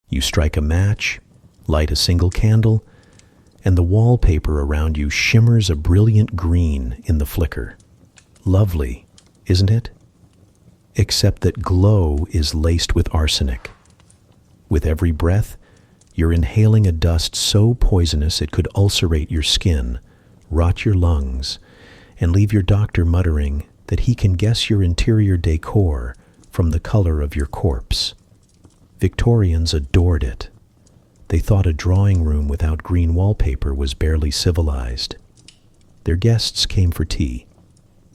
You strike a match, light a single candle, and the wallpaper around you shimmers a brilliant green in the flicker. Lovely, isn't it? Except that glow is laced with arsenic. With every breath, you're inhaling a dust so poisonous it could ulcerate your skin, rot your lungs, and leave your doctor muttering that he can guess your interior decor from the color of your corpse. Victorians adored it. They thought a drawing room without green wallpaper was barely civilized. Their guests came for tea.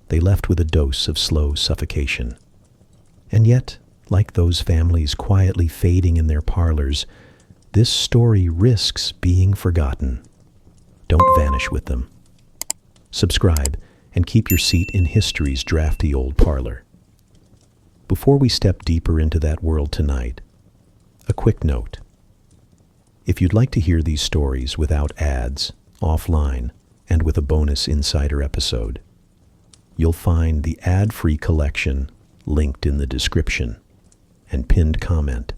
They left with a dose of slow suffocation. And yet, like those families quietly fading in their parlors, this story risks being forgotten. Don't vanish with them. Subscribe and keep your seat in history's drafty old parlor. Before we step deeper into that world tonight, a quick note. If you'd like to hear these stories without ads, offline, and with a bonus insider episode, you'll find the ad-free collection linked in the description and pinned comment.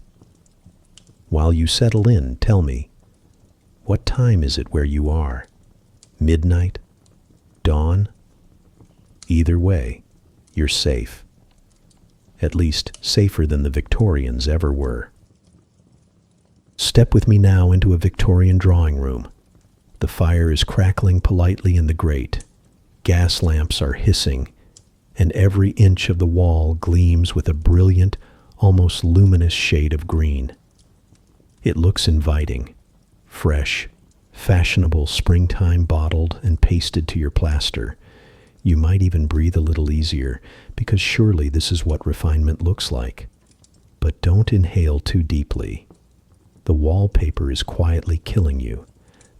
While you settle in, tell me, what time is it where you are? Midnight? Dawn? Either way, you're safe. At least safer than the Victorians ever were. Step with me now into a Victorian drawing room. The fire is crackling politely in the grate. Gas lamps are hissing, and every inch of the wall gleams with a brilliant, almost luminous shade of green. It looks inviting, fresh, fashionable, springtime bottled and pasted to your plaster. You might even breathe a little easier, because surely this is what refinement looks like. But don't inhale too deeply. The wallpaper is quietly killing you.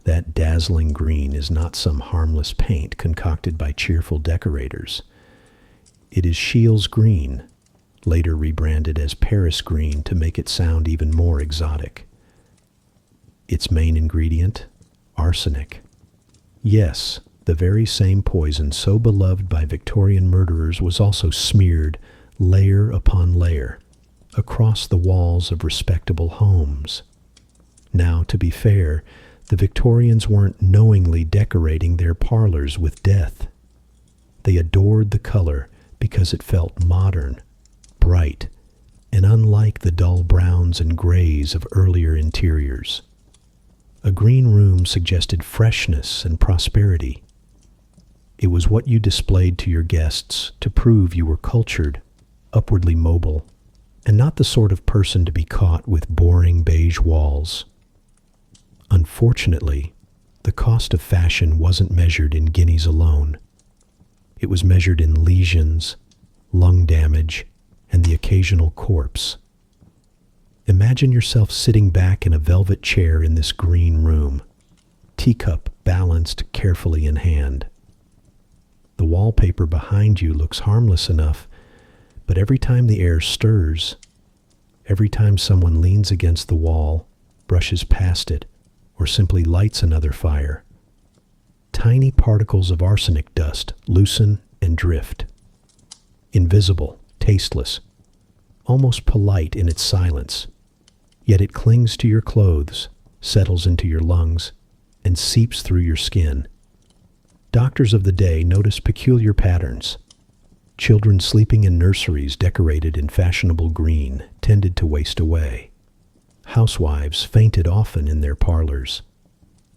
That dazzling green is not some harmless paint concocted by cheerful decorators. It is Scheele's green, later rebranded as Paris green to make it sound even more exotic. Its main ingredient? Arsenic. Yes, the very same poison so beloved by Victorian murderers was also smeared, layer upon layer, across the walls of respectable homes. Now, to be fair, the Victorians weren't knowingly decorating their parlors with death. They adored the color because it felt modern, bright, and unlike the dull browns and grays of earlier interiors. A green room suggested freshness and prosperity. It was what you displayed to your guests to prove you were cultured, upwardly mobile, and not the sort of person to be caught with boring beige walls. Unfortunately, the cost of fashion wasn't measured in guineas alone. It was measured in lesions, lung damage, and the occasional corpse. Imagine yourself sitting back in a velvet chair in this green room, teacup balanced carefully in hand. The wallpaper behind you looks harmless enough, but every time the air stirs, every time someone leans against the wall, brushes past it, or simply lights another fire, tiny particles of arsenic dust loosen and drift. Invisible, tasteless, almost polite in its silence, yet it clings to your clothes, settles into your lungs, and seeps through your skin. Doctors of the day noticed peculiar patterns. Children sleeping in nurseries decorated in fashionable green tended to waste away. Housewives fainted often in their parlors.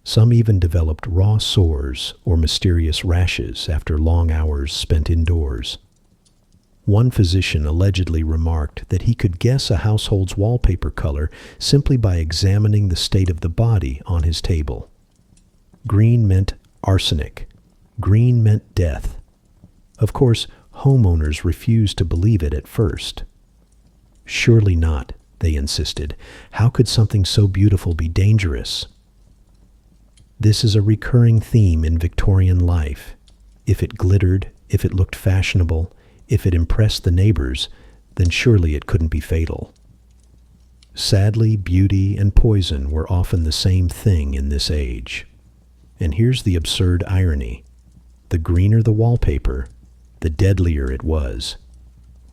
Some even developed raw sores or mysterious rashes after long hours spent indoors. One physician allegedly remarked that he could guess a household's wallpaper color simply by examining the state of the body on his table. Green meant arsenic. Green meant death. Of course, homeowners refused to believe it at first. Surely not, they insisted. How could something so beautiful be dangerous? This is a recurring theme in Victorian life. If it glittered, if it looked fashionable, if it impressed the neighbors, then surely it couldn't be fatal. Sadly, beauty and poison were often the same thing in this age. And here's the absurd irony. The greener the wallpaper, the deadlier it was.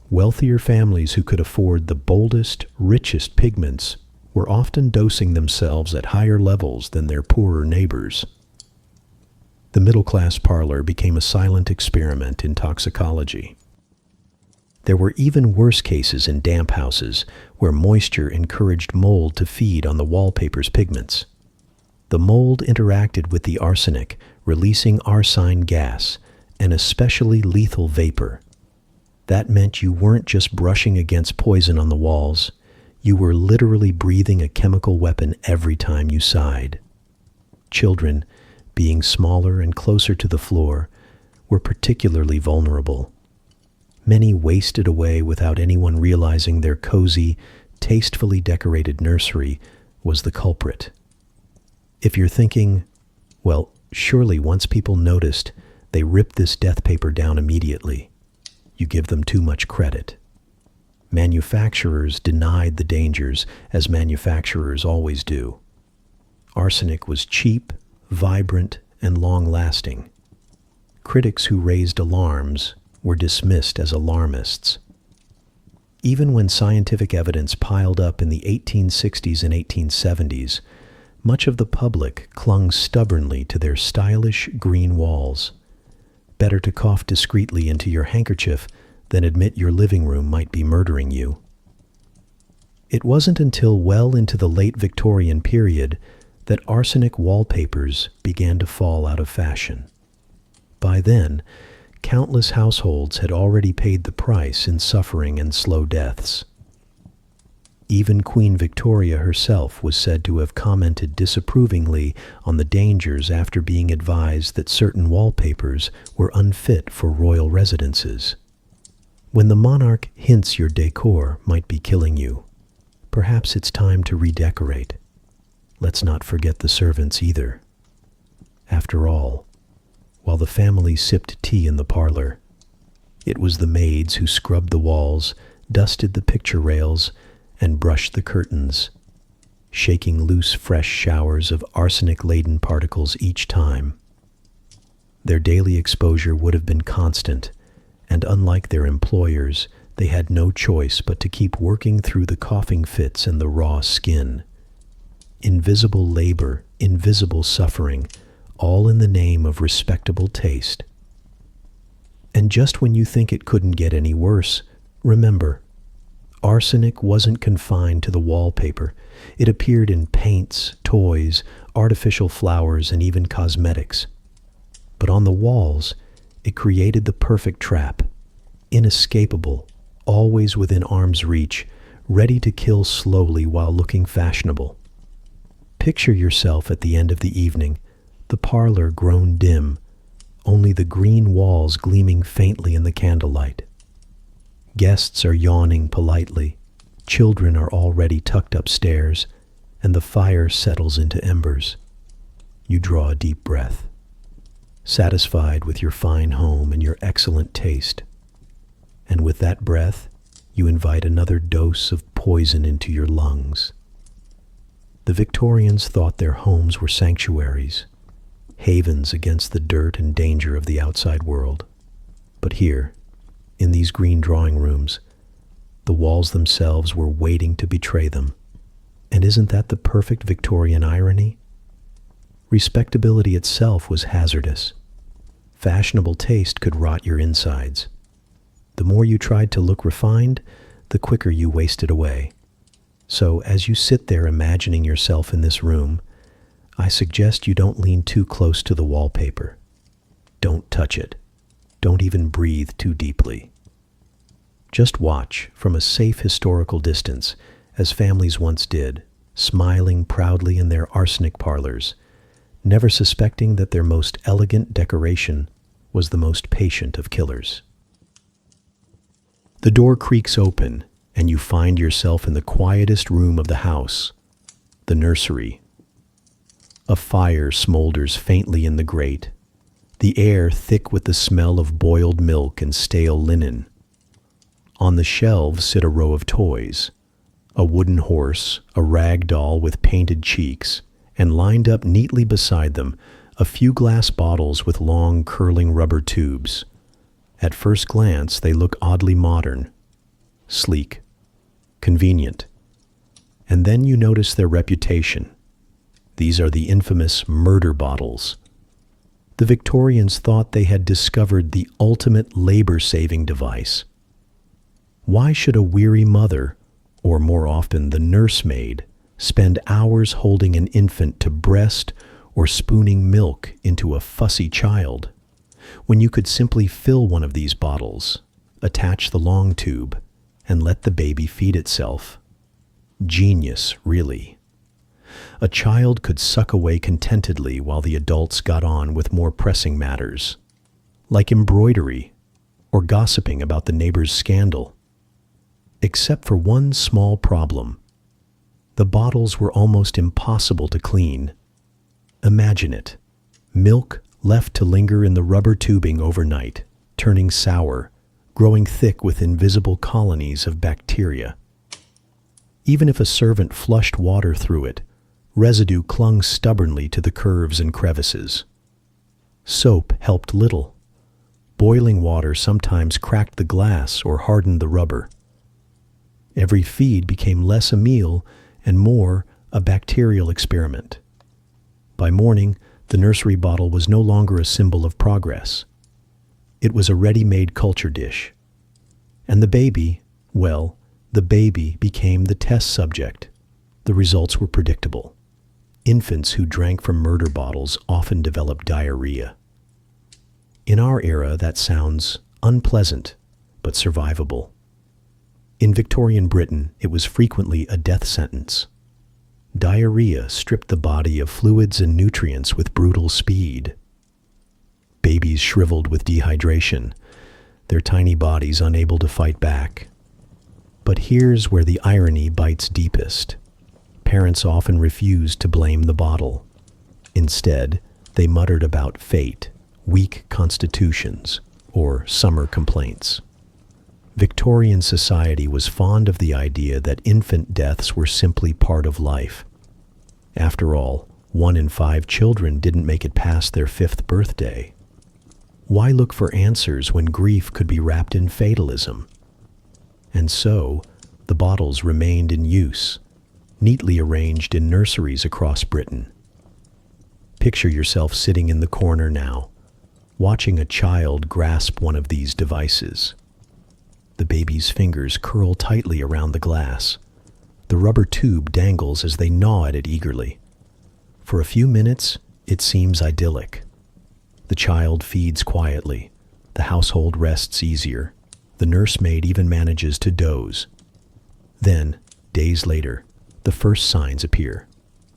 Wealthier families who could afford the boldest, richest pigments were often dosing themselves at higher levels than their poorer neighbors. The middle-class parlor became a silent experiment in toxicology. There were even worse cases in damp houses where moisture encouraged mold to feed on the wallpaper's pigments. The mold interacted with the arsenic, releasing arsine gas, an especially lethal vapor. That meant you weren't just brushing against poison on the walls, you were literally breathing a chemical weapon every time you sighed. Children, being smaller and closer to the floor, were particularly vulnerable. Many wasted away without anyone realizing their cozy, tastefully decorated nursery was the culprit. If you're thinking, well, surely once people noticed, they ripped this death paper down immediately, you give them too much credit. Manufacturers denied the dangers, as manufacturers always do. Arsenic was cheap, vibrant, and long-lasting. Critics who raised alarms were dismissed as alarmists. Even when scientific evidence piled up in the 1860s and 1870s, much of the public clung stubbornly to their stylish green walls. Better to cough discreetly into your handkerchief than admit your living room might be murdering you. It wasn't until well into the late Victorian period that arsenic wallpapers began to fall out of fashion. By then, countless households had already paid the price in suffering and slow deaths. Even Queen Victoria herself was said to have commented disapprovingly on the dangers after being advised that certain wallpapers were unfit for royal residences. When the monarch hints your decor might be killing you, perhaps it's time to redecorate. Let's not forget the servants either. After all, while the family sipped tea in the parlor, it was the maids who scrubbed the walls, dusted the picture rails, and brushed the curtains, shaking loose fresh showers of arsenic-laden particles each time. Their daily exposure would have been constant, and unlike their employers, they had no choice but to keep working through the coughing fits and the raw skin. Invisible labor, invisible suffering, all in the name of respectable taste. And just when you think it couldn't get any worse, remember, arsenic wasn't confined to the wallpaper. It appeared in paints, toys, artificial flowers, and even cosmetics. But on the walls, it created the perfect trap, inescapable, always within arm's reach, ready to kill slowly while looking fashionable. Picture yourself at the end of the evening, the parlor grown dim, only the green walls gleaming faintly in the candlelight. Guests are yawning politely, children are already tucked upstairs, and the fire settles into embers. You draw a deep breath, satisfied with your fine home and your excellent taste. And with that breath, you invite another dose of poison into your lungs. The Victorians thought their homes were sanctuaries, havens against the dirt and danger of the outside world. But here, in these green drawing rooms, the walls themselves were waiting to betray them. And isn't that the perfect Victorian irony? Respectability itself was hazardous. Fashionable taste could rot your insides. The more you tried to look refined, the quicker you wasted away. So as you sit there imagining yourself in this room, I suggest you don't lean too close to the wallpaper. Don't touch it. Don't even breathe too deeply. Just watch from a safe historical distance, as families once did, smiling proudly in their arsenic parlors, never suspecting that their most elegant decoration was the most patient of killers. The door creaks open, and you find yourself in the quietest room of the house, the nursery. A fire smolders faintly in the grate, the air thick with the smell of boiled milk and stale linen. On the shelves sit a row of toys, a wooden horse, a rag doll with painted cheeks, and lined up neatly beside them, a few glass bottles with long curling rubber tubes. At first glance, they look oddly modern, sleek, convenient, And then you notice their reputation. These are the infamous murder bottles. The Victorians thought they had discovered the ultimate labor-saving device. Why should a weary mother, or more often the nursemaid, spend hours holding an infant to breast or spooning milk into a fussy child, when you could simply fill one of these bottles, attach the long tube, and let the baby feed itself? Genius, really. A child could suck away contentedly while the adults got on with more pressing matters, like embroidery or gossiping about the neighbor's scandal. Except for one small problem. The bottles were almost impossible to clean. Imagine it. Milk left to linger in the rubber tubing overnight, turning sour, growing thick with invisible colonies of bacteria. Even if a servant flushed water through it, residue clung stubbornly to the curves and crevices. Soap helped little. Boiling water sometimes cracked the glass or hardened the rubber. Every feed became less a meal and more a bacterial experiment. By morning, the nursery bottle was no longer a symbol of progress. It was a ready-made culture dish. And the baby, well, the baby became the test subject. The results were predictable. Infants who drank from murder bottles often developed diarrhea. In our era, that sounds unpleasant, but survivable. In Victorian Britain, it was frequently a death sentence. Diarrhea stripped the body of fluids and nutrients with brutal speed. Babies shriveled with dehydration, their tiny bodies unable to fight back. But here's where the irony bites deepest. Parents often refused to blame the bottle. Instead, they muttered about fate, weak constitutions, or summer complaints. Victorian society was fond of the idea that infant deaths were simply part of life. After all, 1 in 5 children didn't make it past their 5th birthday. Why look for answers when grief could be wrapped in fatalism? And so, the bottles remained in use, neatly arranged in nurseries across Britain. Picture yourself sitting in the corner now, watching a child grasp one of these devices. The baby's fingers curl tightly around the glass. The rubber tube dangles as they gnaw at it eagerly. For a few minutes, it seems idyllic. The child feeds quietly. The household rests easier. The nursemaid even manages to doze. Then, days later, the first signs appear.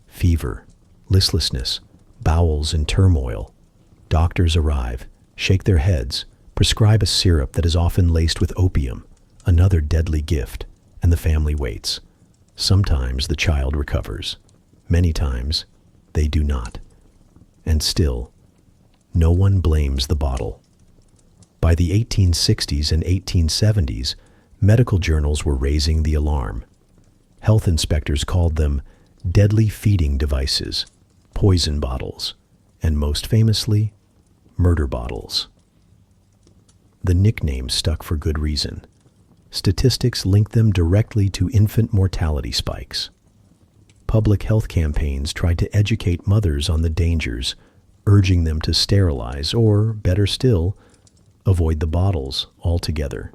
Fever, listlessness, bowels in turmoil. Doctors arrive, shake their heads, prescribe a syrup that is often laced with opium, another deadly gift, and the family waits. Sometimes the child recovers. Many times, they do not. And still, no one blames the bottle. By the 1860s and 1870s, medical journals were raising the alarm. Health inspectors called them deadly feeding devices, poison bottles, and most famously, murder bottles. The nickname stuck for good reason. Statistics link them directly to infant mortality spikes. Public health campaigns tried to educate mothers on the dangers, urging them to sterilize or, better still, avoid the bottles altogether.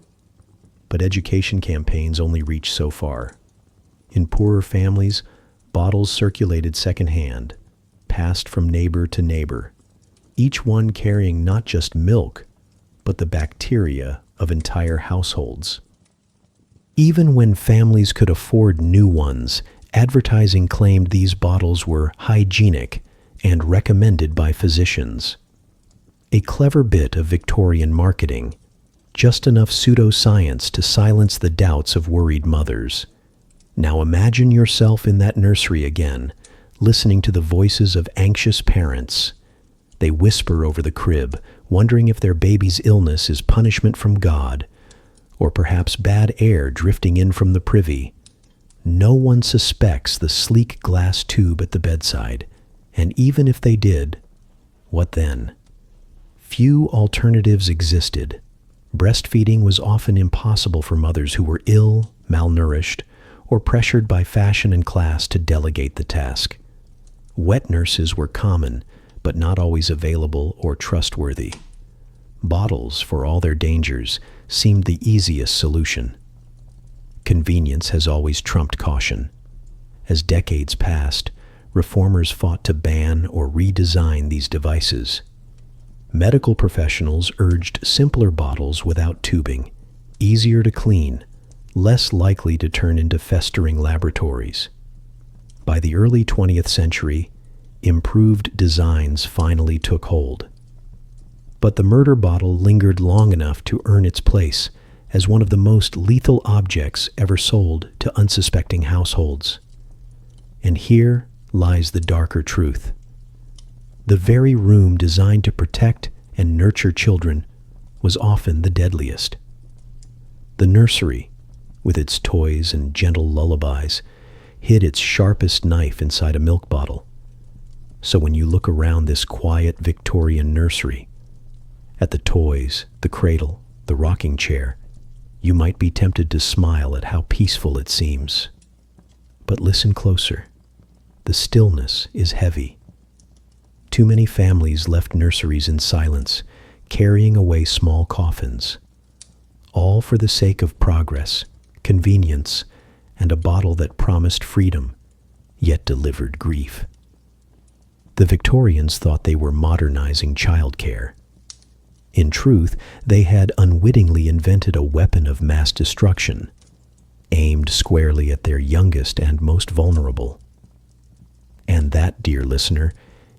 But education campaigns only reached so far. In poorer families, bottles circulated secondhand, passed from neighbor to neighbor, each one carrying not just milk, but the bacteria of entire households. Even when families could afford new ones, advertising claimed these bottles were hygienic and recommended by physicians. A clever bit of Victorian marketing, just enough pseudoscience to silence the doubts of worried mothers. Now imagine yourself in that nursery again, listening to the voices of anxious parents. They whisper over the crib, wondering if their baby's illness is punishment from God, or perhaps bad air drifting in from the privy. No one suspects the sleek glass tube at the bedside, and even if they did, what then? Few alternatives existed. Breastfeeding was often impossible for mothers who were ill, malnourished, or pressured by fashion and class to delegate the task. Wet nurses were common, but not always available or trustworthy. Bottles, for all their dangers, seemed the easiest solution. Convenience has always trumped caution. As decades passed, reformers fought to ban or redesign these devices. Medical professionals urged simpler bottles without tubing, easier to clean, less likely to turn into festering laboratories. By the early 20th century, improved designs finally took hold. But the murder bottle lingered long enough to earn its place as one of the most lethal objects ever sold to unsuspecting households. And here lies the darker truth. The very room designed to protect and nurture children was often the deadliest. The nursery, with its toys and gentle lullabies, hid its sharpest knife inside a milk bottle. So when you look around this quiet Victorian nursery, at the toys, the cradle, the rocking chair, you might be tempted to smile at how peaceful it seems. But listen closer. The stillness is heavy. Too many families left nurseries in silence, carrying away small coffins, all for the sake of progress, convenience, and a bottle that promised freedom, yet delivered grief. The Victorians thought they were modernizing childcare. In truth, they had unwittingly invented a weapon of mass destruction, aimed squarely at their youngest and most vulnerable. And that, dear listener,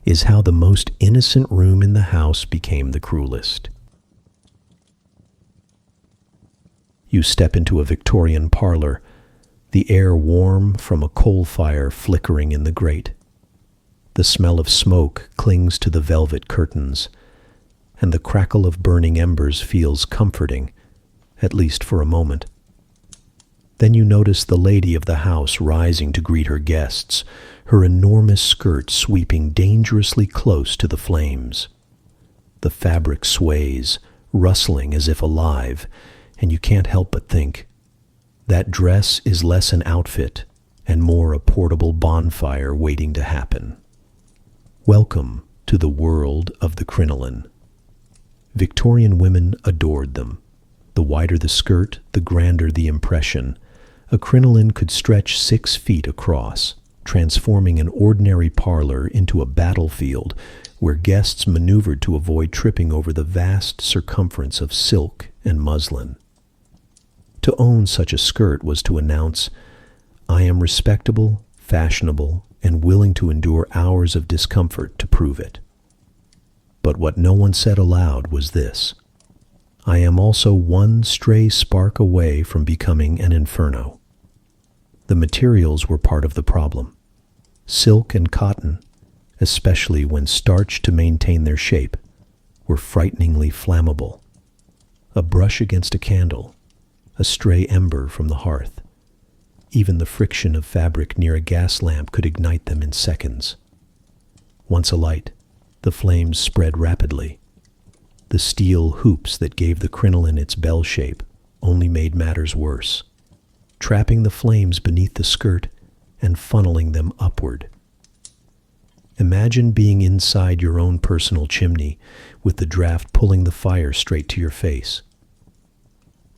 is how the most innocent room in the house became the cruelest. You step into a Victorian parlor, the air warm from a coal fire flickering in the grate. The smell of smoke clings to the velvet curtains, and the crackle of burning embers feels comforting, at least for a moment. Then you notice the lady of the house rising to greet her guests, her enormous skirt sweeping dangerously close to the flames. The fabric sways, rustling as if alive, and you can't help but think, that dress is less an outfit and more a portable bonfire waiting to happen. Welcome to the world of the crinoline. Victorian women adored them. The wider the skirt, the grander the impression. A crinoline could stretch 6 feet across, transforming an ordinary parlor into a battlefield where guests maneuvered to avoid tripping over the vast circumference of silk and muslin. To own such a skirt was to announce, I am respectable, fashionable, and willing to endure hours of discomfort to prove it. But what no one said aloud was this: I am also one stray spark away from becoming an inferno. The materials were part of the problem. Silk and cotton, especially when starched to maintain their shape, were frighteningly flammable. A brush against a candle, a stray ember from the hearth, even the friction of fabric near a gas lamp could ignite them in seconds. Once alight, the flames spread rapidly. The steel hoops that gave the crinoline its bell shape only made matters worse, trapping the flames beneath the skirt and funneling them upward. Imagine being inside your own personal chimney, with the draft pulling the fire straight to your face.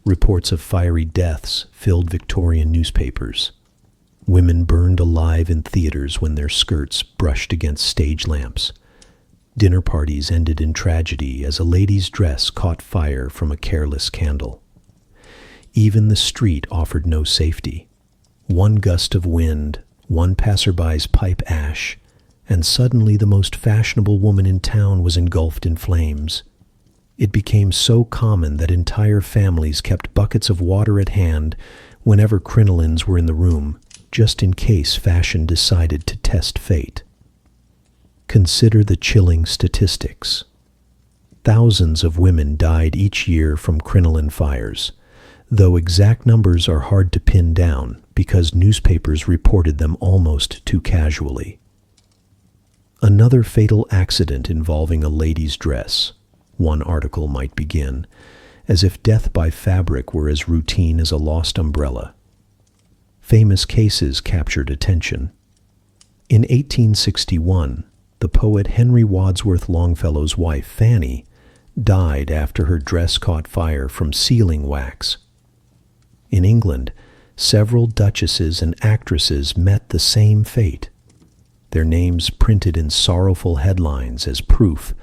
Reports of fiery deaths filled Victorian newspapers. Women burned alive in theaters when their skirts brushed against stage lamps. Dinner parties ended in tragedy as a lady's dress caught fire from a careless candle. Even the street offered no safety. One gust of wind, one passerby's pipe ash, and suddenly the most fashionable woman in town was engulfed in flames. It became so common that entire families kept buckets of water at hand whenever crinolines were in the room, just in case fashion decided to test fate. Consider the chilling statistics. Thousands of women died each year from crinoline fires, though exact numbers are hard to pin down because newspapers reported them almost too casually. Another fatal accident involving a lady's dress. One article might begin, as if death by fabric were as routine as a lost umbrella. famous cases captured attention. In 1861, the poet Henry Wadsworth Longfellow's wife, Fanny, died after her dress caught fire from sealing wax. In England, several duchesses and actresses met the same fate, their names printed in sorrowful headlines as proof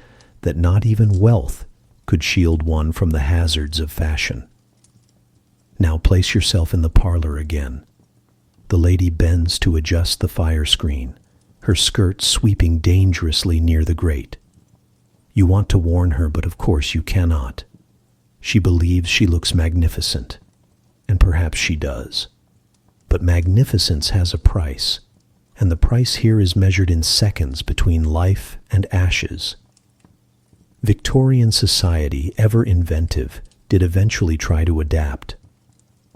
that not even wealth could shield one from the hazards of fashion. Now place yourself in the parlor again. The lady bends to adjust the fire screen, her skirt sweeping dangerously near the grate. You want to warn her, but of course you cannot. She believes she looks magnificent, and perhaps she does. But magnificence has a price, and the price here is measured in seconds between life and ashes. Victorian society, ever inventive, did eventually try to adapt.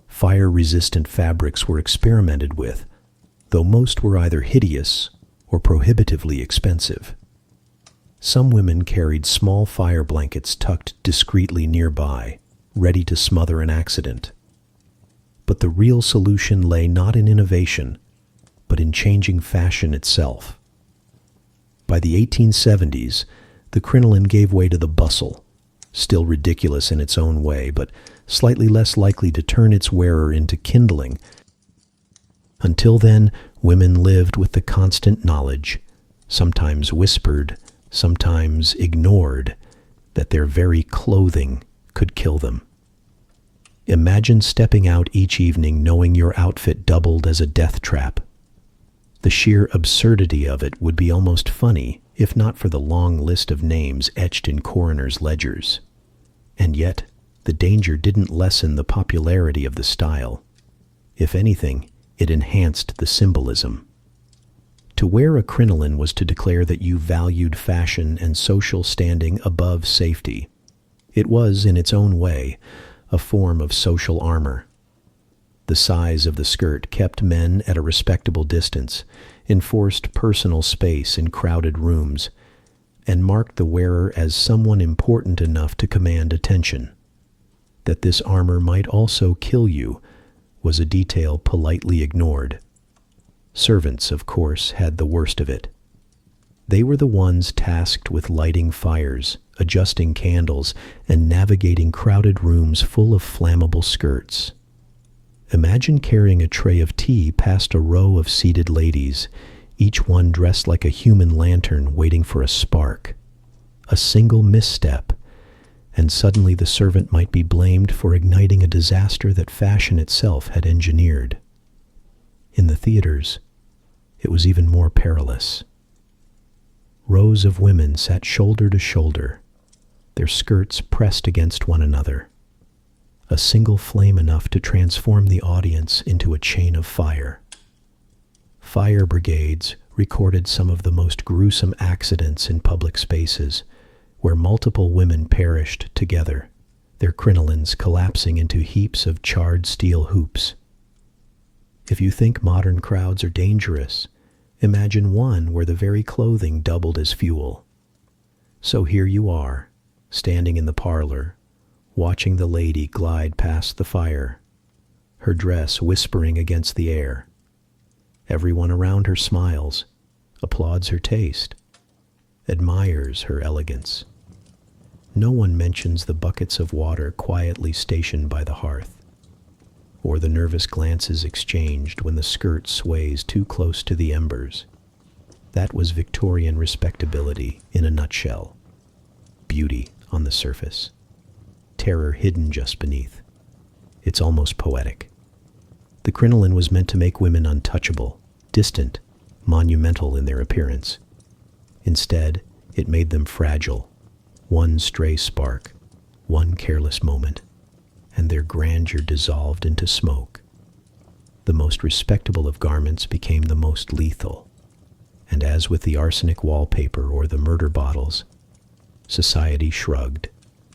Fire-resistant fabrics were experimented with, though most were either hideous or prohibitively expensive. Some women carried small fire blankets tucked discreetly nearby, ready to smother an accident. But the real solution lay not in innovation, but in changing fashion itself. By the 1870s, the crinoline gave way to the bustle, still ridiculous in its own way, but slightly less likely to turn its wearer into kindling. Until then, women lived with the constant knowledge, sometimes whispered, sometimes ignored, that their very clothing could kill them. Imagine stepping out each evening knowing your outfit doubled as a death trap. The sheer absurdity of it would be almost funny, if not for the long list of names etched in coroners' ledgers. And yet, the danger didn't lessen the popularity of the style. If anything, it enhanced the symbolism. To wear a crinoline was to declare that you valued fashion and social standing above safety. It was, in its own way, a form of social armor. The size of the skirt kept men at a respectable distance, enforced personal space in crowded rooms, and marked the wearer as someone important enough to command attention. That this armor might also kill you was a detail politely ignored. Servants, of course, had the worst of it. They were the ones tasked with lighting fires, adjusting candles, and navigating crowded rooms full of flammable skirts. Imagine carrying a tray of tea past a row of seated ladies, each one dressed like a human lantern waiting for a spark. A single misstep, and suddenly the servant might be blamed for igniting a disaster that fashion itself had engineered. In the theaters, it was even more perilous. Rows of women sat shoulder to shoulder, their skirts pressed against one another. A single flame enough to transform the audience into a chain of fire. Fire brigades recorded some of the most gruesome accidents in public spaces, where multiple women perished together, their crinolines collapsing into heaps of charred steel hoops. If you think modern crowds are dangerous, imagine one where the very clothing doubled as fuel. So here you are, standing in the parlor, watching the lady glide past the fire, her dress whispering against the air. Everyone around her smiles, applauds her taste, admires her elegance. No one mentions the buckets of water quietly stationed by the hearth, or the nervous glances exchanged when the skirt sways too close to the embers. That was Victorian respectability in a nutshell. Beauty on the surface, terror hidden just beneath. It's almost poetic. The crinoline was meant to make women untouchable, distant, monumental in their appearance. Instead, it made them fragile. One stray spark, one careless moment, and their grandeur dissolved into smoke. The most respectable of garments became the most lethal. And as with the arsenic wallpaper or the murder bottles, society shrugged,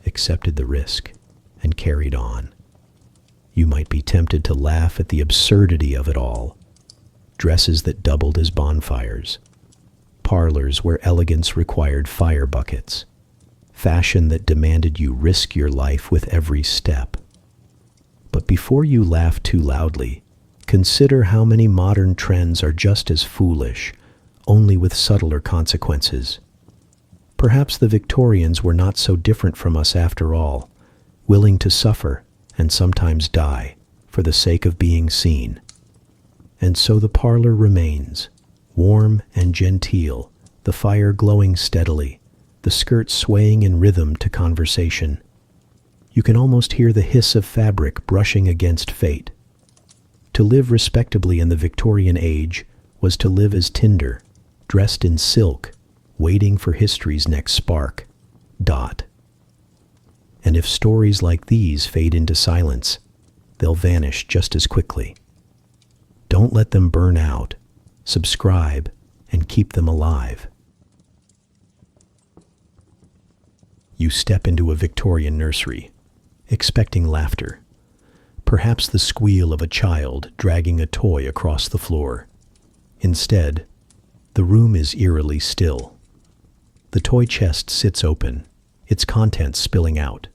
accepted the risk, and carried on. You might be tempted to laugh at the absurdity of it all. Dresses that doubled as bonfires, parlors where elegance required fire buckets, fashion that demanded you risk your life with every step. But before you laugh too loudly, Consider how many modern trends are just as foolish, only with subtler consequences. Perhaps the Victorians were not so different from us after all, willing to suffer and sometimes die for the sake of being seen. And so the parlor remains, warm and genteel, the fire glowing steadily, the skirts swaying in rhythm to conversation. You can almost hear the hiss of fabric brushing against fate. To live respectably in the Victorian age was to live as tinder, dressed in silk, waiting for history's next spark. And if stories like these fade into silence, they'll vanish just as quickly. Don't let them burn out. Subscribe and keep them alive. You step into a Victorian nursery, expecting laughter. Perhaps the squeal of a child dragging a toy across the floor. Instead, the room is eerily still. The toy chest sits open, its contents spilling out.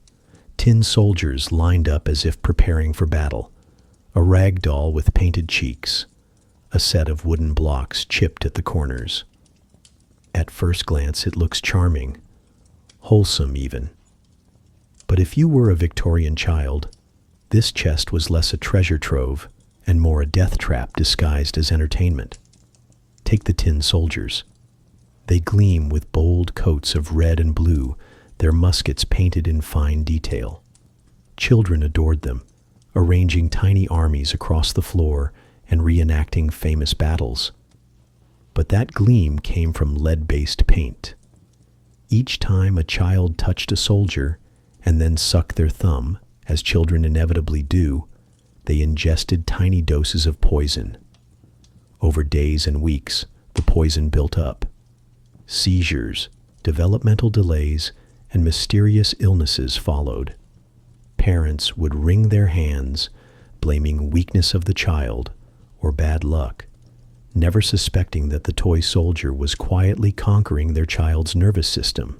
Tin soldiers lined up as if preparing for battle. A rag doll with painted cheeks. A set of wooden blocks chipped at the corners. At first glance, it looks charming, wholesome even. But if you were a Victorian child, this chest was less a treasure trove and more a death trap disguised as entertainment. Take the tin soldiers. They gleam with bold coats of red and blue, their muskets painted in fine detail. Children adored them, arranging tiny armies across the floor and reenacting famous battles. But that gleam came from lead-based paint. Each time a child touched a soldier and then sucked their thumb, as children inevitably do, they ingested tiny doses of poison. Over days and weeks, the poison built up. Seizures, developmental delays, and mysterious illnesses followed. Parents would wring their hands, blaming weakness of the child or bad luck, never suspecting that the toy soldier was quietly conquering their child's nervous system.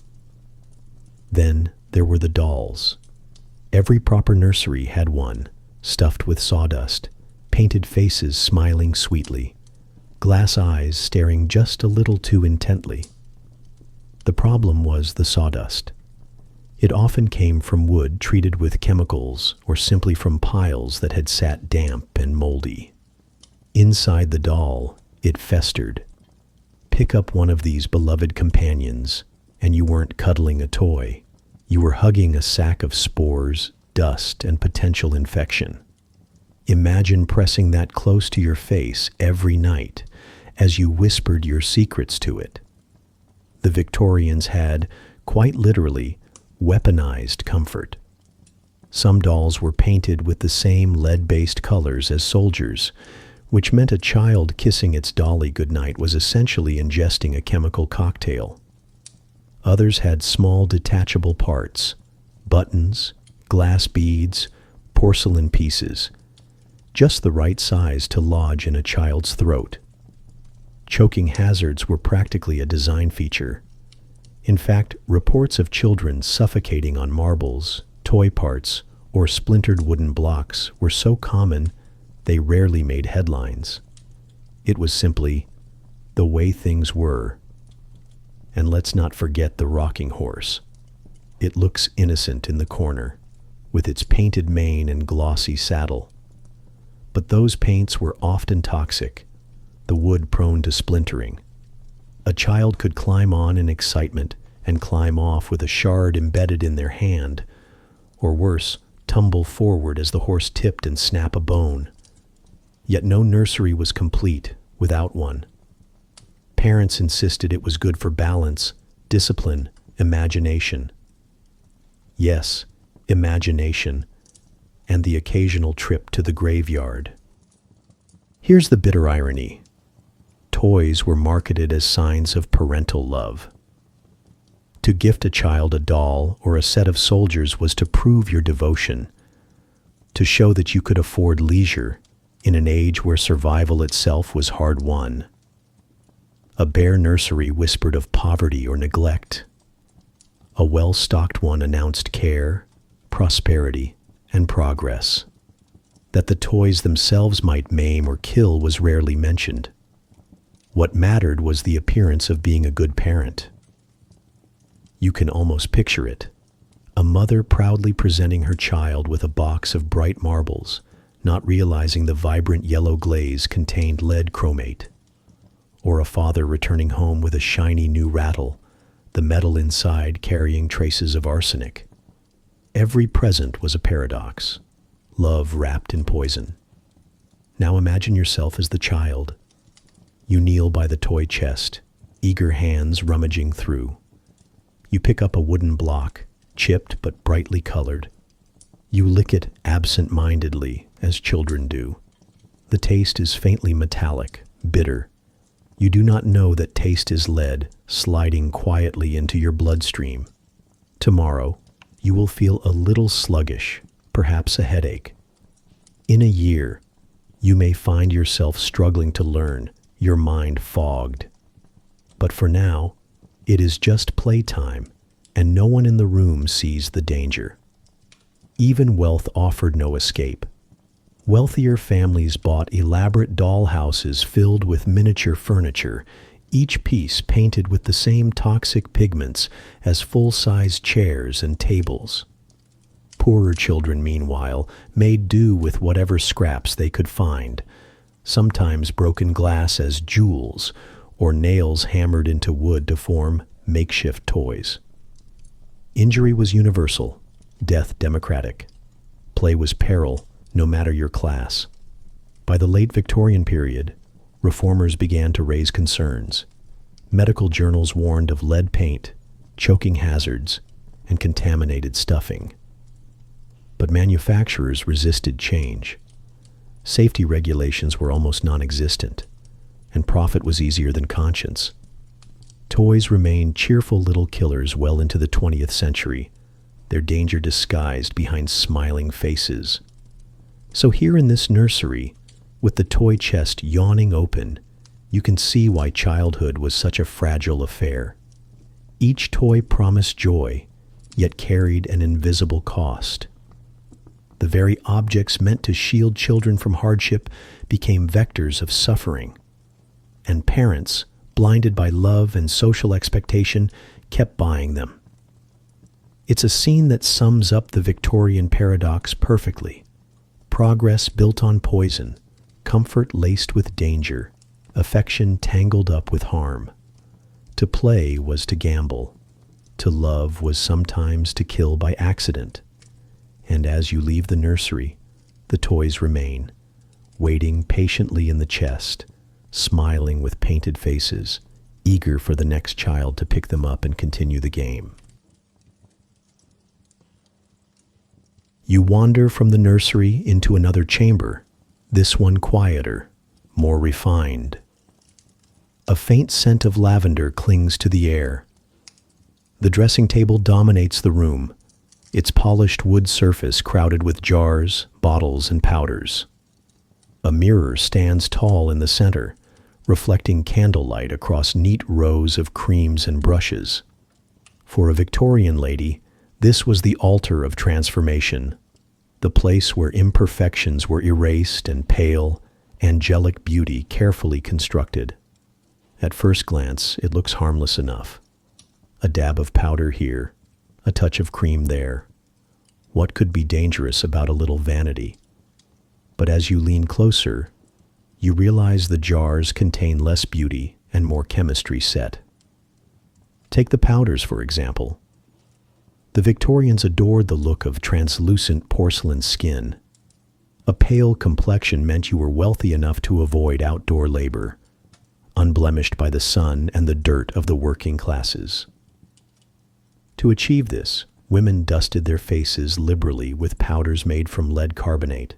Then there were the dolls. Every proper nursery had one, stuffed with sawdust, painted faces smiling sweetly, glass eyes staring just a little too intently. The problem was the sawdust. It often came from wood treated with chemicals or simply from piles that had sat damp and moldy. Inside the doll, it festered. Pick up one of these beloved companions, and you weren't cuddling a toy. You were hugging a sack of spores, dust, and potential infection. Imagine pressing that close to your face every night as you whispered your secrets to it. The Victorians had, quite literally, weaponized comfort. Some dolls were painted with the same lead-based colors as soldiers, which meant a child kissing its dolly goodnight was essentially ingesting a chemical cocktail. Others had small detachable parts, buttons, glass beads, porcelain pieces, just the right size to lodge in a child's throat. Choking hazards were practically a design feature. In fact, reports of children suffocating on marbles, toy parts, or splintered wooden blocks were so common they rarely made headlines. It was simply the way things were. And let's not forget the rocking horse. It looks innocent in the corner, with its painted mane and glossy saddle. But those paints were often toxic, the wood prone to splintering. A child could climb on in excitement and climb off with a shard embedded in their hand, or worse, tumble forward as the horse tipped and snap a bone. Yet no nursery was complete without one. Parents insisted it was good for balance, discipline, imagination. Yes, imagination, and the occasional trip to the graveyard. Here's the bitter irony. Toys were marketed as signs of parental love. To gift a child a doll or a set of soldiers was to prove your devotion, to show that you could afford leisure in an age where survival itself was hard-won. A bare nursery whispered of poverty or neglect. A well-stocked one announced care, prosperity, and progress. That the toys themselves might maim or kill was rarely mentioned. What mattered was the appearance of being a good parent. You can almost picture it. A mother proudly presenting her child with a box of bright marbles, not realizing the vibrant yellow glaze contained lead chromate. Or a father returning home with a shiny new rattle, the metal inside carrying traces of arsenic. Every present was a paradox. Love wrapped in poison. Now imagine yourself as the child. You kneel by the toy chest, eager hands rummaging through. You pick up a wooden block, chipped but brightly colored. You lick it absent-mindedly, as children do. The taste is faintly metallic, bitter. You do not know that taste is lead sliding quietly into your bloodstream. Tomorrow, you will feel a little sluggish, perhaps a headache. In a year, you may find yourself struggling to learn, your mind fogged. But for now, it is just playtime, and no one in the room sees the danger. Even wealth offered no escape. Wealthier families bought elaborate dollhouses filled with miniature furniture, each piece painted with the same toxic pigments as full-size chairs and tables. Poorer children, meanwhile, made do with whatever scraps they could find, sometimes broken glass as jewels, or nails hammered into wood to form makeshift toys. Injury was universal, death democratic. Play was peril, no matter your class. By the late Victorian period, reformers began to raise concerns. Medical journals warned of lead paint, choking hazards, and contaminated stuffing. But manufacturers resisted change. Safety regulations were almost non-existent, and profit was easier than conscience. Toys remained cheerful little killers well into the 20th century, their danger disguised behind smiling faces. So here in this nursery, with the toy chest yawning open, you can see why childhood was such a fragile affair. Each toy promised joy, yet carried an invisible cost. The very objects meant to shield children from hardship became vectors of suffering. And parents, blinded by love and social expectation, kept buying them. It's a scene that sums up the Victorian paradox perfectly. Progress built on poison, comfort laced with danger, affection tangled up with harm. To play was to gamble. To love was sometimes to kill by accident. And as you leave the nursery, the toys remain, waiting patiently in the chest, smiling with painted faces, eager for the next child to pick them up and continue the game. You wander from the nursery into another chamber, this one quieter, more refined. A faint scent of lavender clings to the air. The dressing table dominates the room, its polished wood surface crowded with jars, bottles, and powders. A mirror stands tall in the center, reflecting candlelight across neat rows of creams and brushes. For a Victorian lady, this was the altar of transformation, the place where imperfections were erased and pale, angelic beauty carefully constructed. At first glance, it looks harmless enough. A dab of powder here, a touch of cream there. What could be dangerous about a little vanity? But as you lean closer, you realize the jars contain less beauty and more chemistry set. Take the powders, for example. The Victorians adored the look of translucent porcelain skin. A pale complexion meant you were wealthy enough to avoid outdoor labor, unblemished by the sun and the dirt of the working classes. To achieve this, women dusted their faces liberally with powders made from lead carbonate.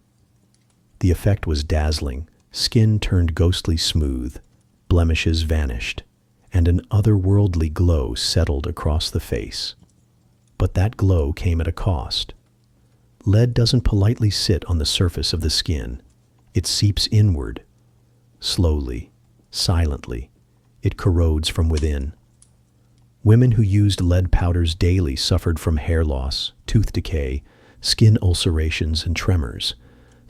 The effect was dazzling. Skin turned ghostly smooth, blemishes vanished, and an otherworldly glow settled across the face. But that glow came at a cost. Lead doesn't politely sit on the surface of the skin. It seeps inward. Slowly, silently, it corrodes from within. Women who used lead powders daily suffered from hair loss, tooth decay, skin ulcerations, and tremors,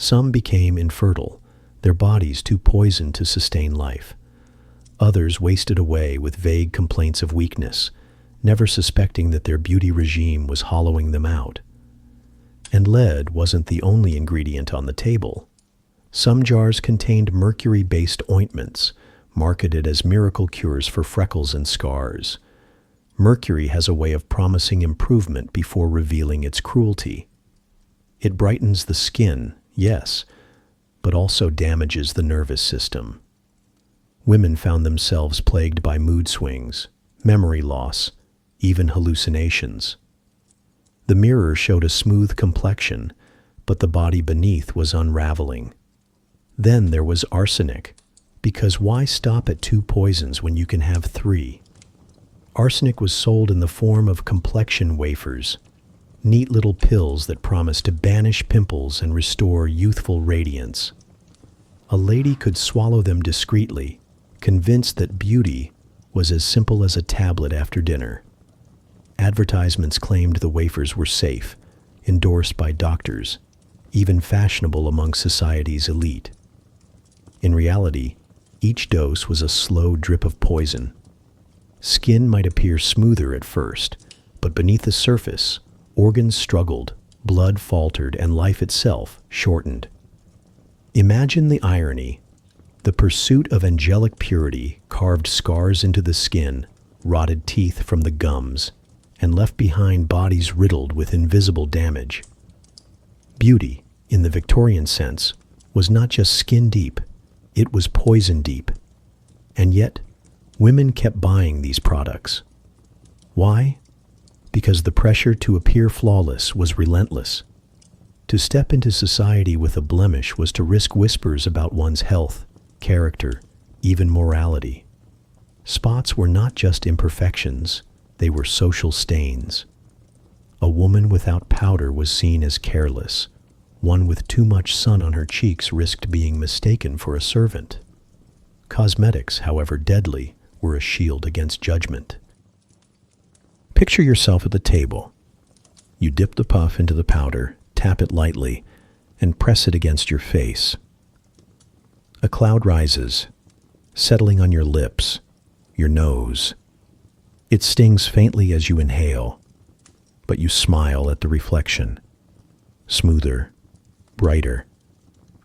Some became infertile, their bodies too poisoned to sustain life. Others wasted away with vague complaints of weakness, never suspecting that their beauty regime was hollowing them out. And lead wasn't the only ingredient on the table. Some jars contained mercury-based ointments, marketed as miracle cures for freckles and scars. Mercury has a way of promising improvement before revealing its cruelty. It brightens the skin, yes, but also damages the nervous system. Women found themselves plagued by mood swings, memory loss, even hallucinations. The mirror showed a smooth complexion, but the body beneath was unraveling. Then there was arsenic, because why stop at 2 poisons when you can have 3? Arsenic was sold in the form of complexion wafers, neat little pills that promised to banish pimples and restore youthful radiance. A lady could swallow them discreetly, convinced that beauty was as simple as a tablet after dinner. Advertisements claimed the wafers were safe, endorsed by doctors, even fashionable among society's elite. In reality, each dose was a slow drip of poison. Skin might appear smoother at first, but beneath the surface, organs struggled, blood faltered, and life itself shortened. Imagine the irony. The pursuit of angelic purity carved scars into the skin, rotted teeth from the gums, and left behind bodies riddled with invisible damage. Beauty, in the Victorian sense, was not just skin deep, it was poison deep. And yet, women kept buying these products. Why? Because the pressure to appear flawless was relentless. To step into society with a blemish was to risk whispers about one's health, character, even morality. Spots were not just imperfections, they were social stains. A woman without powder was seen as careless. One with too much sun on her cheeks risked being mistaken for a servant. Cosmetics, however deadly, were a shield against judgment. Picture yourself at the table. You dip the puff into the powder, tap it lightly, and press it against your face. A cloud rises, settling on your lips, your nose. It stings faintly as you inhale, but you smile at the reflection. Smoother, brighter,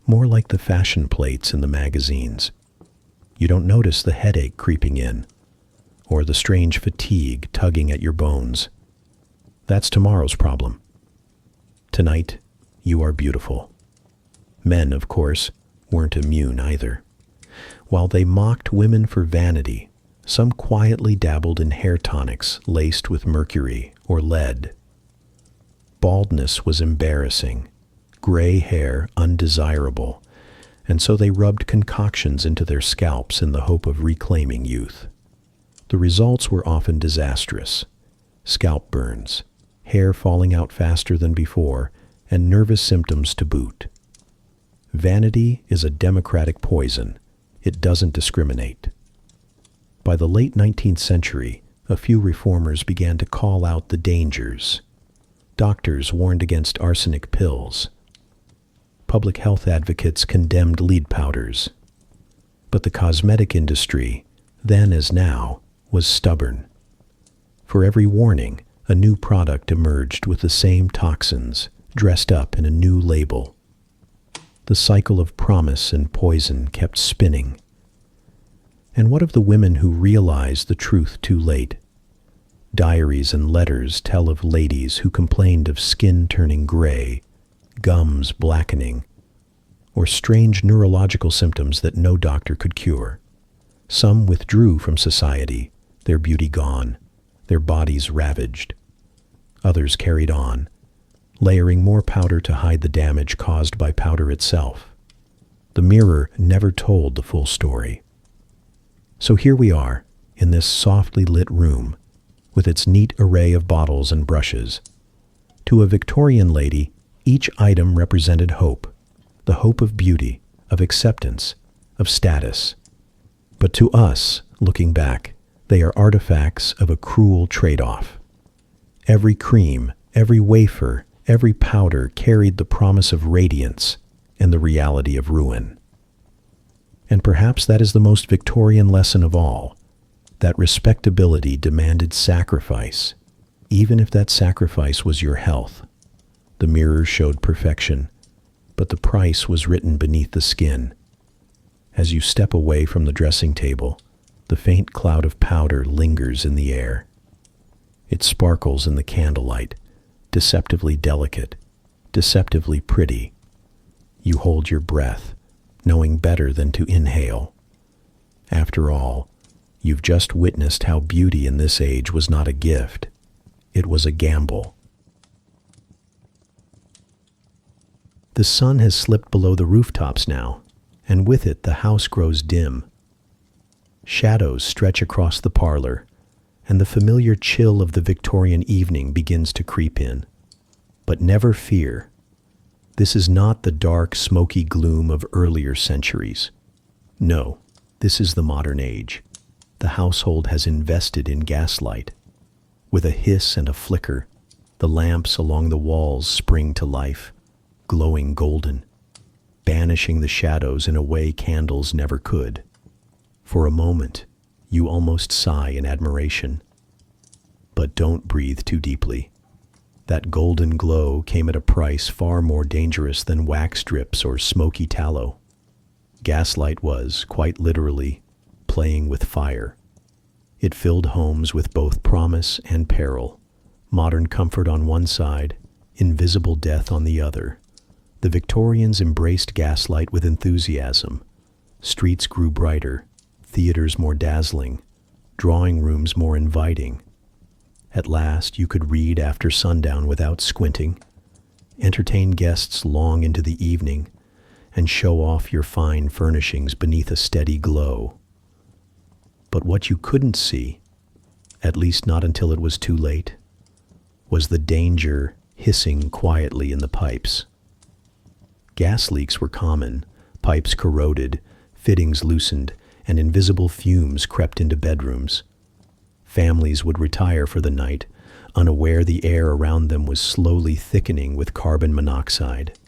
more like the fashion plates in the magazines. You don't notice the headache creeping in, or the strange fatigue tugging at your bones. That's tomorrow's problem. Tonight, you are beautiful. Men, of course, weren't immune either. While they mocked women for vanity, some quietly dabbled in hair tonics laced with mercury or lead. Baldness was embarrassing, gray hair undesirable, and so they rubbed concoctions into their scalps in the hope of reclaiming youth. The results were often disastrous. Scalp burns, hair falling out faster than before, and nervous symptoms to boot. Vanity is a democratic poison. It doesn't discriminate. By the late 19th century, a few reformers began to call out the dangers. Doctors warned against arsenic pills. Public health advocates condemned lead powders. But the cosmetic industry, then as now, was stubborn. For every warning, a new product emerged with the same toxins, dressed up in a new label. The cycle of promise and poison kept spinning. And what of the women who realized the truth too late? Diaries and letters tell of ladies who complained of skin turning gray, gums blackening, or strange neurological symptoms that no doctor could cure. Some withdrew from society, their beauty gone, their bodies ravaged. Others carried on, layering more powder to hide the damage caused by powder itself. The mirror never told the full story. So here we are, in this softly lit room, with its neat array of bottles and brushes. To a Victorian lady, each item represented hope, the hope of beauty, of acceptance, of status. But to us, looking back, they are artifacts of a cruel trade-off. Every cream, every wafer, every powder carried the promise of radiance, and the reality of ruin. And perhaps that is the most Victorian lesson of all, that respectability demanded sacrifice, even if that sacrifice was your health. The mirrors showed perfection, but the price was written beneath the skin. As you step away from the dressing table, the faint cloud of powder lingers in the air. It sparkles in the candlelight, deceptively delicate, deceptively pretty. You hold your breath, knowing better than to inhale. After all, you've just witnessed how beauty in this age was not a gift. It was a gamble. The sun has slipped below the rooftops now, and with it the house grows dim. Shadows stretch across the parlor, and the familiar chill of the Victorian evening begins to creep in. But never fear. This is not the dark, smoky gloom of earlier centuries. No, this is the modern age. The household has invested in gaslight. With a hiss and a flicker, the lamps along the walls spring to life, glowing golden, banishing the shadows in a way candles never could. For a moment, you almost sigh in admiration. But don't breathe too deeply. That golden glow came at a price far more dangerous than wax strips or smoky tallow. Gaslight was, quite literally, playing with fire. It filled homes with both promise and peril, modern comfort on one side, invisible death on the other. The Victorians embraced gaslight with enthusiasm. Streets grew brighter, theaters more dazzling, drawing rooms more inviting. At last you could read after sundown without squinting, entertain guests long into the evening, and show off your fine furnishings beneath a steady glow. But what you couldn't see, at least not until it was too late, was the danger hissing quietly in the pipes. Gas leaks were common, pipes corroded, fittings loosened, and invisible fumes crept into bedrooms. Families would retire for the night, unaware the air around them was slowly thickening with carbon monoxide.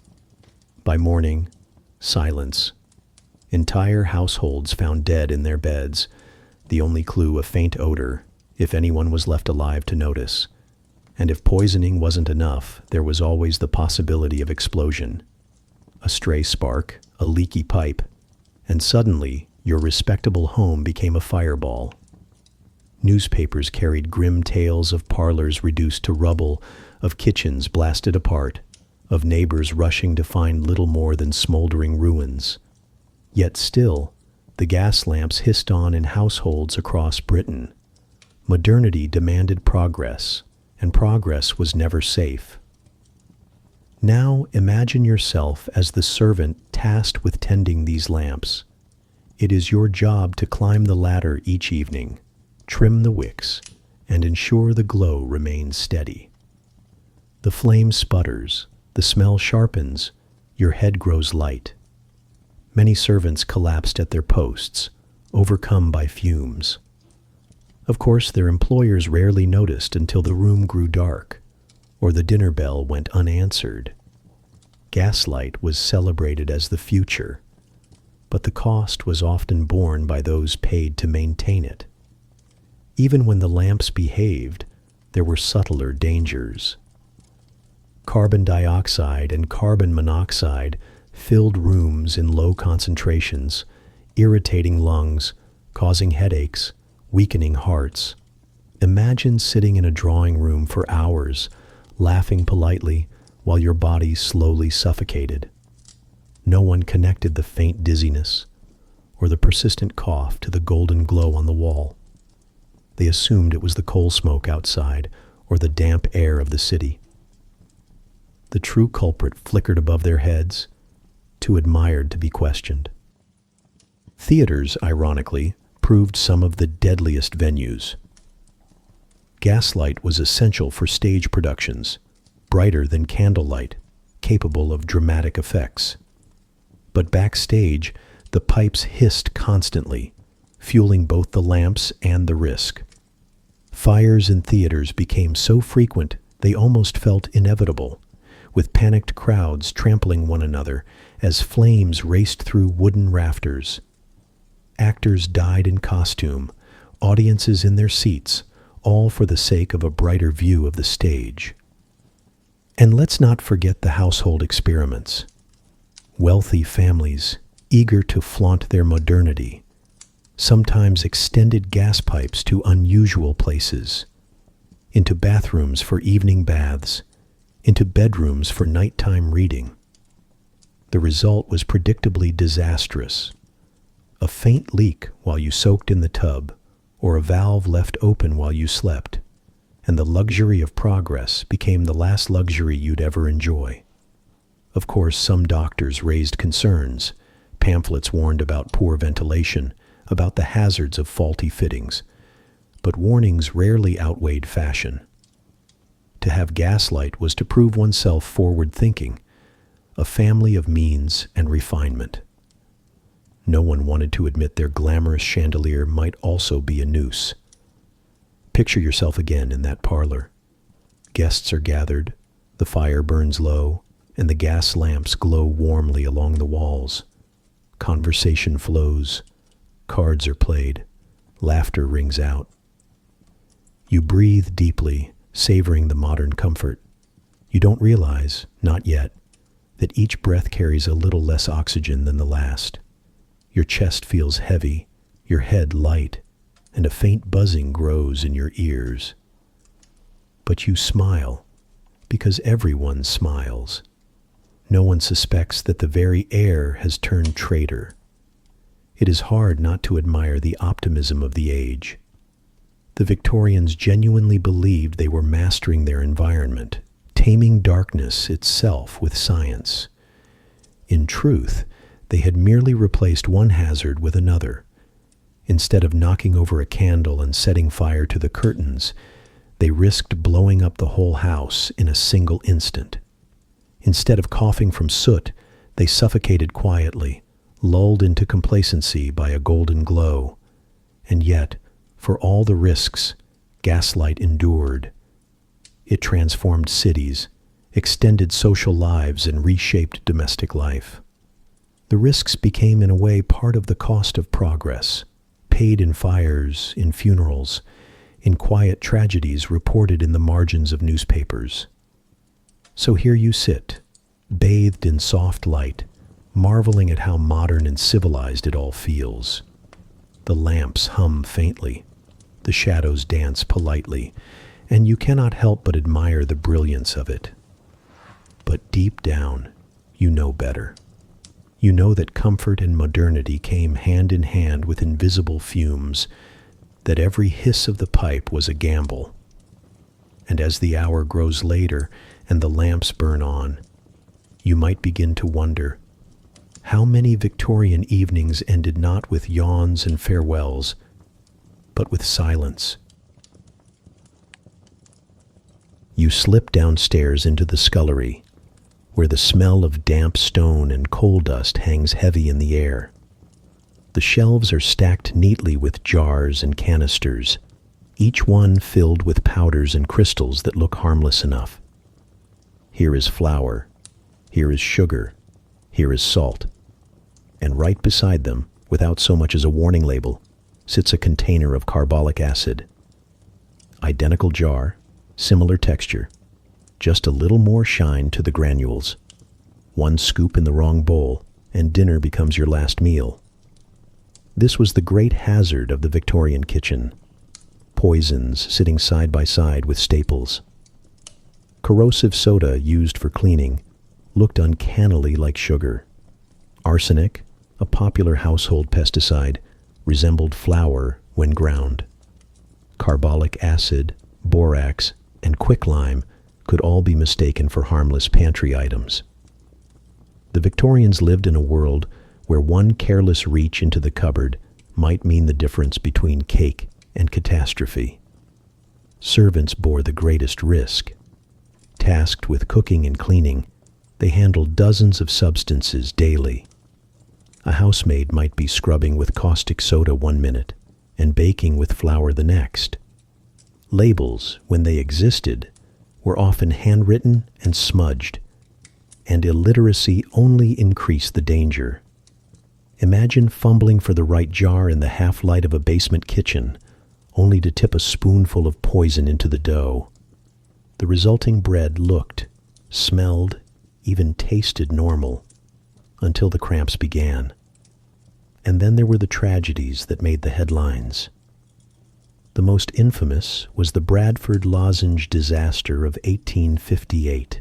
By morning, silence. Entire households found dead in their beds, the only clue a faint odor, if anyone was left alive to notice. And if poisoning wasn't enough, there was always the possibility of explosion. A stray spark, a leaky pipe, and suddenly your respectable home became a fireball. Newspapers carried grim tales of parlors reduced to rubble, of kitchens blasted apart, of neighbors rushing to find little more than smoldering ruins. Yet still, the gas lamps hissed on in households across Britain. Modernity demanded progress, and progress was never safe. Now imagine yourself as the servant tasked with tending these lamps. It is your job to climb the ladder each evening, trim the wicks, and ensure the glow remains steady. The flame sputters, the smell sharpens, your head grows light. Many servants collapsed at their posts, overcome by fumes. Of course, their employers rarely noticed until the room grew dark, or the dinner bell went unanswered. Gaslight was celebrated as the future, but the cost was often borne by those paid to maintain it. Even when the lamps behaved, there were subtler dangers. Carbon dioxide and carbon monoxide filled rooms in low concentrations, irritating lungs, causing headaches, weakening hearts. Imagine sitting in a drawing room for hours, laughing politely while your body slowly suffocated. No one connected the faint dizziness or the persistent cough to the golden glow on the wall. They assumed it was the coal smoke outside or the damp air of the city. The true culprit flickered above their heads, too admired to be questioned. Theaters, ironically, proved some of the deadliest venues. Gaslight was essential for stage productions, brighter than candlelight, capable of dramatic effects. But backstage, the pipes hissed constantly, fueling both the lamps and the risk. Fires in theaters became so frequent they almost felt inevitable, with panicked crowds trampling one another as flames raced through wooden rafters. Actors died in costume, audiences in their seats, all for the sake of a brighter view of the stage. And let's not forget the household experiments. Wealthy families, eager to flaunt their modernity, sometimes extended gas pipes to unusual places, into bathrooms for evening baths, into bedrooms for nighttime reading. The result was predictably disastrous. A faint leak while you soaked in the tub, or a valve left open while you slept, and the luxury of progress became the last luxury you'd ever enjoy. Of course, some doctors raised concerns. Pamphlets warned about poor ventilation, about the hazards of faulty fittings, but warnings rarely outweighed fashion. To have gaslight was to prove oneself forward-thinking, a family of means and refinement. No one wanted to admit their glamorous chandelier might also be a noose. Picture yourself again in that parlor. Guests are gathered, the fire burns low, and the gas lamps glow warmly along the walls. Conversation flows, cards are played, laughter rings out. You breathe deeply, savoring the modern comfort. You don't realize, not yet, that each breath carries a little less oxygen than the last. Your chest feels heavy, your head light, and a faint buzzing grows in your ears. But you smile, because everyone smiles. No one suspects that the very air has turned traitor. It is hard not to admire the optimism of the age. The Victorians genuinely believed they were mastering their environment, taming darkness itself with science. In truth, they had merely replaced one hazard with another. Instead of knocking over a candle and setting fire to the curtains, they risked blowing up the whole house in a single instant. Instead of coughing from soot, they suffocated quietly, lulled into complacency by a golden glow. And yet, for all the risks, gaslight endured. It transformed cities, extended social lives, and reshaped domestic life. The risks became, in a way, part of the cost of progress, paid in fires, in funerals, in quiet tragedies reported in the margins of newspapers. So here you sit, bathed in soft light, marveling at how modern and civilized it all feels. The lamps hum faintly, the shadows dance politely, and you cannot help but admire the brilliance of it. But deep down, you know better. You know that comfort and modernity came hand in hand with invisible fumes, that every hiss of the pipe was a gamble. And as the hour grows later and the lamps burn on, you might begin to wonder, how many Victorian evenings ended not with yawns and farewells, but with silence? You slip downstairs into the scullery, where the smell of damp stone and coal dust hangs heavy in the air. The shelves are stacked neatly with jars and canisters, each one filled with powders and crystals that look harmless enough. Here is flour, here is sugar, here is salt, and right beside them, without so much as a warning label, sits a container of carbolic acid. Identical jar, similar texture, just a little more shine to the granules. One scoop in the wrong bowl, and dinner becomes your last meal. This was the great hazard of the Victorian kitchen. Poisons sitting side by side with staples. Corrosive soda used for cleaning looked uncannily like sugar. Arsenic, a popular household pesticide, resembled flour when ground. Carbolic acid, borax, and quicklime could all be mistaken for harmless pantry items. The Victorians lived in a world where one careless reach into the cupboard might mean the difference between cake and catastrophe. Servants bore the greatest risk. Tasked with cooking and cleaning, they handled dozens of substances daily. A housemaid might be scrubbing with caustic soda one minute and baking with flour the next. Labels, when they existed, were often handwritten and smudged, and illiteracy only increased the danger. Imagine fumbling for the right jar in the half-light of a basement kitchen, only to tip a spoonful of poison into the dough. The resulting bread looked, smelled, even tasted normal, until the cramps began. And then there were the tragedies that made the headlines. The most infamous was the Bradford lozenge disaster of 1858.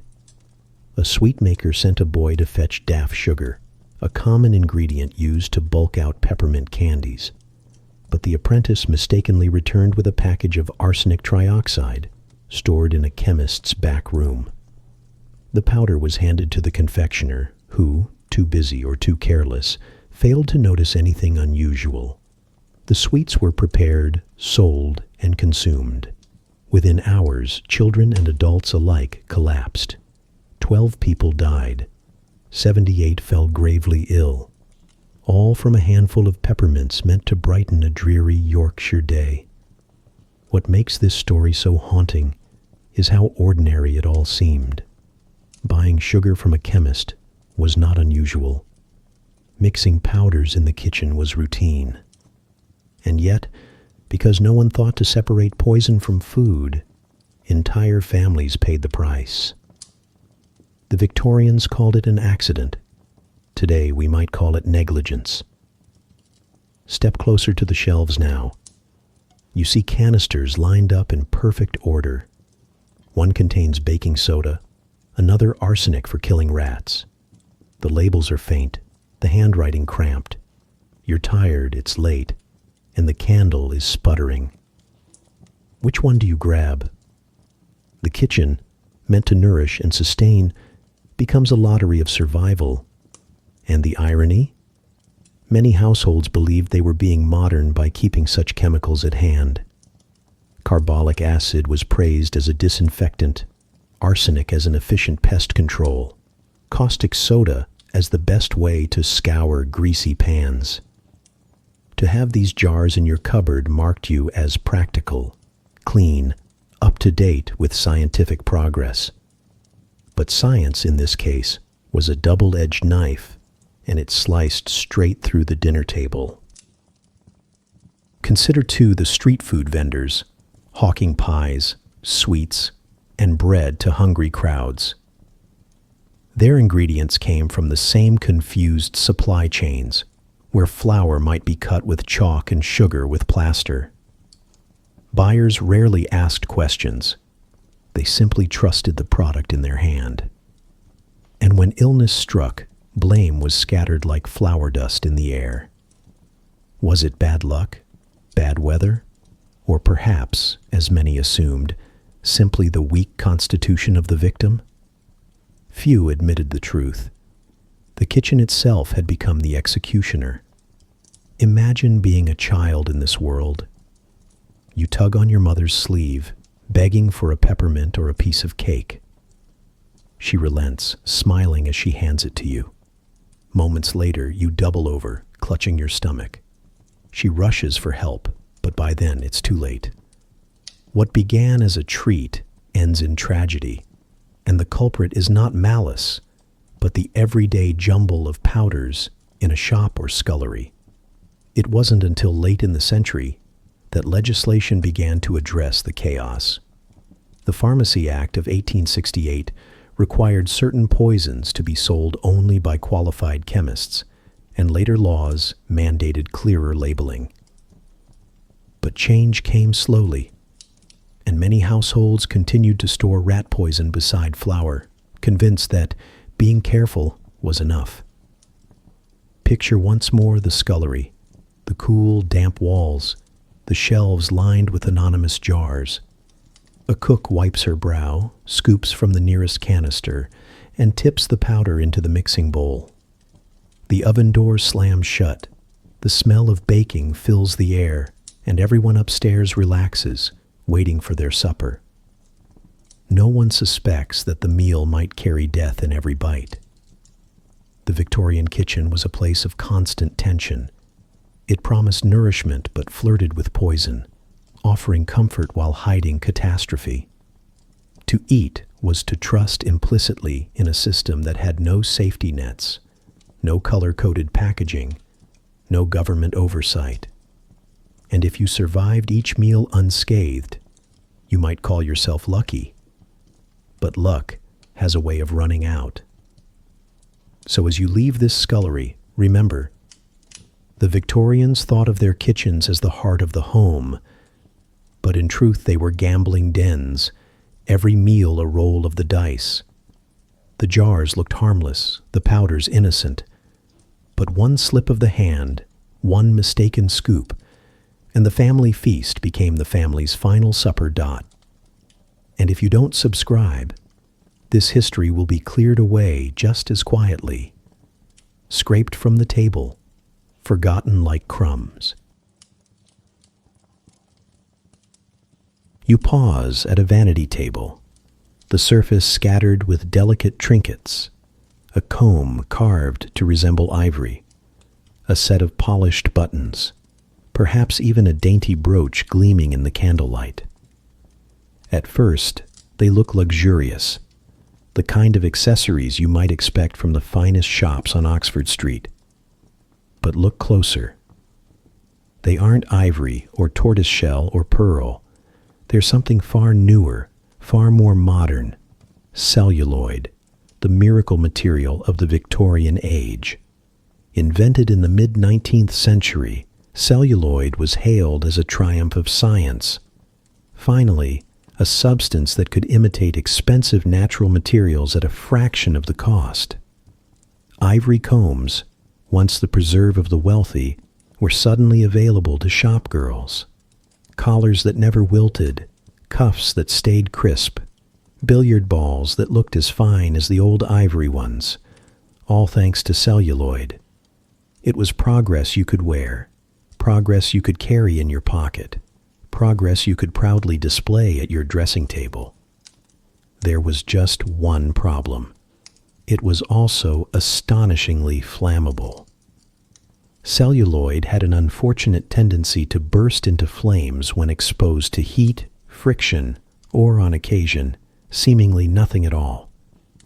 A sweetmaker sent a boy to fetch daff sugar, a common ingredient used to bulk out peppermint candies. But the apprentice mistakenly returned with a package of arsenic trioxide, stored in a chemist's back room. The powder was handed to the confectioner, who, too busy or too careless, failed to notice anything unusual. The sweets were prepared, sold, and consumed. Within hours, children and adults alike collapsed. 12 people died. 78 fell gravely ill. All from a handful of peppermints meant to brighten a dreary Yorkshire day. What makes this story so haunting is how ordinary it all seemed. Buying sugar from a chemist was not unusual. Mixing powders in the kitchen was routine. And yet, because no one thought to separate poison from food, entire families paid the price. The Victorians called it an accident. Today we might call it negligence. Step closer to the shelves now. You see canisters lined up in perfect order. One contains baking soda, another arsenic for killing rats. The labels are faint, the handwriting cramped. You're tired, it's late, and the candle is sputtering. Which one do you grab? The kitchen, meant to nourish and sustain, becomes a lottery of survival. And the irony? Many households believed they were being modern by keeping such chemicals at hand. Carbolic acid was praised as a disinfectant, arsenic as an efficient pest control, caustic soda as the best way to scour greasy pans. To have these jars in your cupboard marked you as practical, clean, up to date with scientific progress. But science, in this case, was a double-edged knife, and it sliced straight through the dinner table. Consider, too, the street food vendors, hawking pies, sweets, and bread to hungry crowds. Their ingredients came from the same confused supply chains, where flour might be cut with chalk and sugar with plaster. Buyers rarely asked questions. They simply trusted the product in their hand. And when illness struck, blame was scattered like flour dust in the air. Was it bad luck, bad weather, or perhaps, as many assumed, simply the weak constitution of the victim? Few admitted the truth. The kitchen itself had become the executioner. Imagine being a child in this world. You tug on your mother's sleeve, begging for a peppermint or a piece of cake. She relents, smiling as she hands it to you. Moments later, you double over, clutching your stomach. She rushes for help, but by then it's too late. What began as a treat ends in tragedy, and the culprit is not malice, but the everyday jumble of powders in a shop or scullery. It wasn't until late in the century that legislation began to address the chaos. The Pharmacy Act of 1868 required certain poisons to be sold only by qualified chemists, and later laws mandated clearer labeling. But change came slowly, and many households continued to store rat poison beside flour, convinced that being careful was enough. Picture once more the scullery, the cool, damp walls, the shelves lined with anonymous jars. A cook wipes her brow, scoops from the nearest canister, and tips the powder into the mixing bowl. The oven door slams shut. The smell of baking fills the air, and everyone upstairs relaxes, waiting for their supper. No one suspects that the meal might carry death in every bite. The Victorian kitchen was a place of constant tension. It promised nourishment but flirted with poison, offering comfort while hiding catastrophe. To eat was to trust implicitly in a system that had no safety nets, no color-coded packaging, no government oversight. And if you survived each meal unscathed, you might call yourself lucky. But luck has a way of running out. So as you leave this scullery, remember, the Victorians thought of their kitchens as the heart of the home, but in truth they were gambling dens, every meal a roll of the dice. The jars looked harmless, the powders innocent, but one slip of the hand, one mistaken scoop, and the family feast became the family's final supper dot. And if you don't subscribe, this history will be cleared away just as quietly, scraped from the table, forgotten like crumbs. You pause at a vanity table, the surface scattered with delicate trinkets, a comb carved to resemble ivory, a set of polished buttons, perhaps even a dainty brooch gleaming in the candlelight. At first, they look luxurious, the kind of accessories you might expect from the finest shops on Oxford Street. But look closer. They aren't ivory or tortoiseshell or pearl. They're something far newer, far more modern, celluloid, the miracle material of the Victorian age. Invented in the mid-19th century, celluloid was hailed as a triumph of science. Finally, a substance that could imitate expensive natural materials at a fraction of the cost. Ivory combs, once the preserve of the wealthy, were suddenly available to shop girls. Collars that never wilted, cuffs that stayed crisp, billiard balls that looked as fine as the old ivory ones, all thanks to celluloid. It was progress you could wear, progress you could carry in your pocket, progress you could proudly display at your dressing table. There was just one problem. It was also astonishingly flammable. Celluloid had an unfortunate tendency to burst into flames when exposed to heat, friction, or, on occasion, seemingly nothing at all.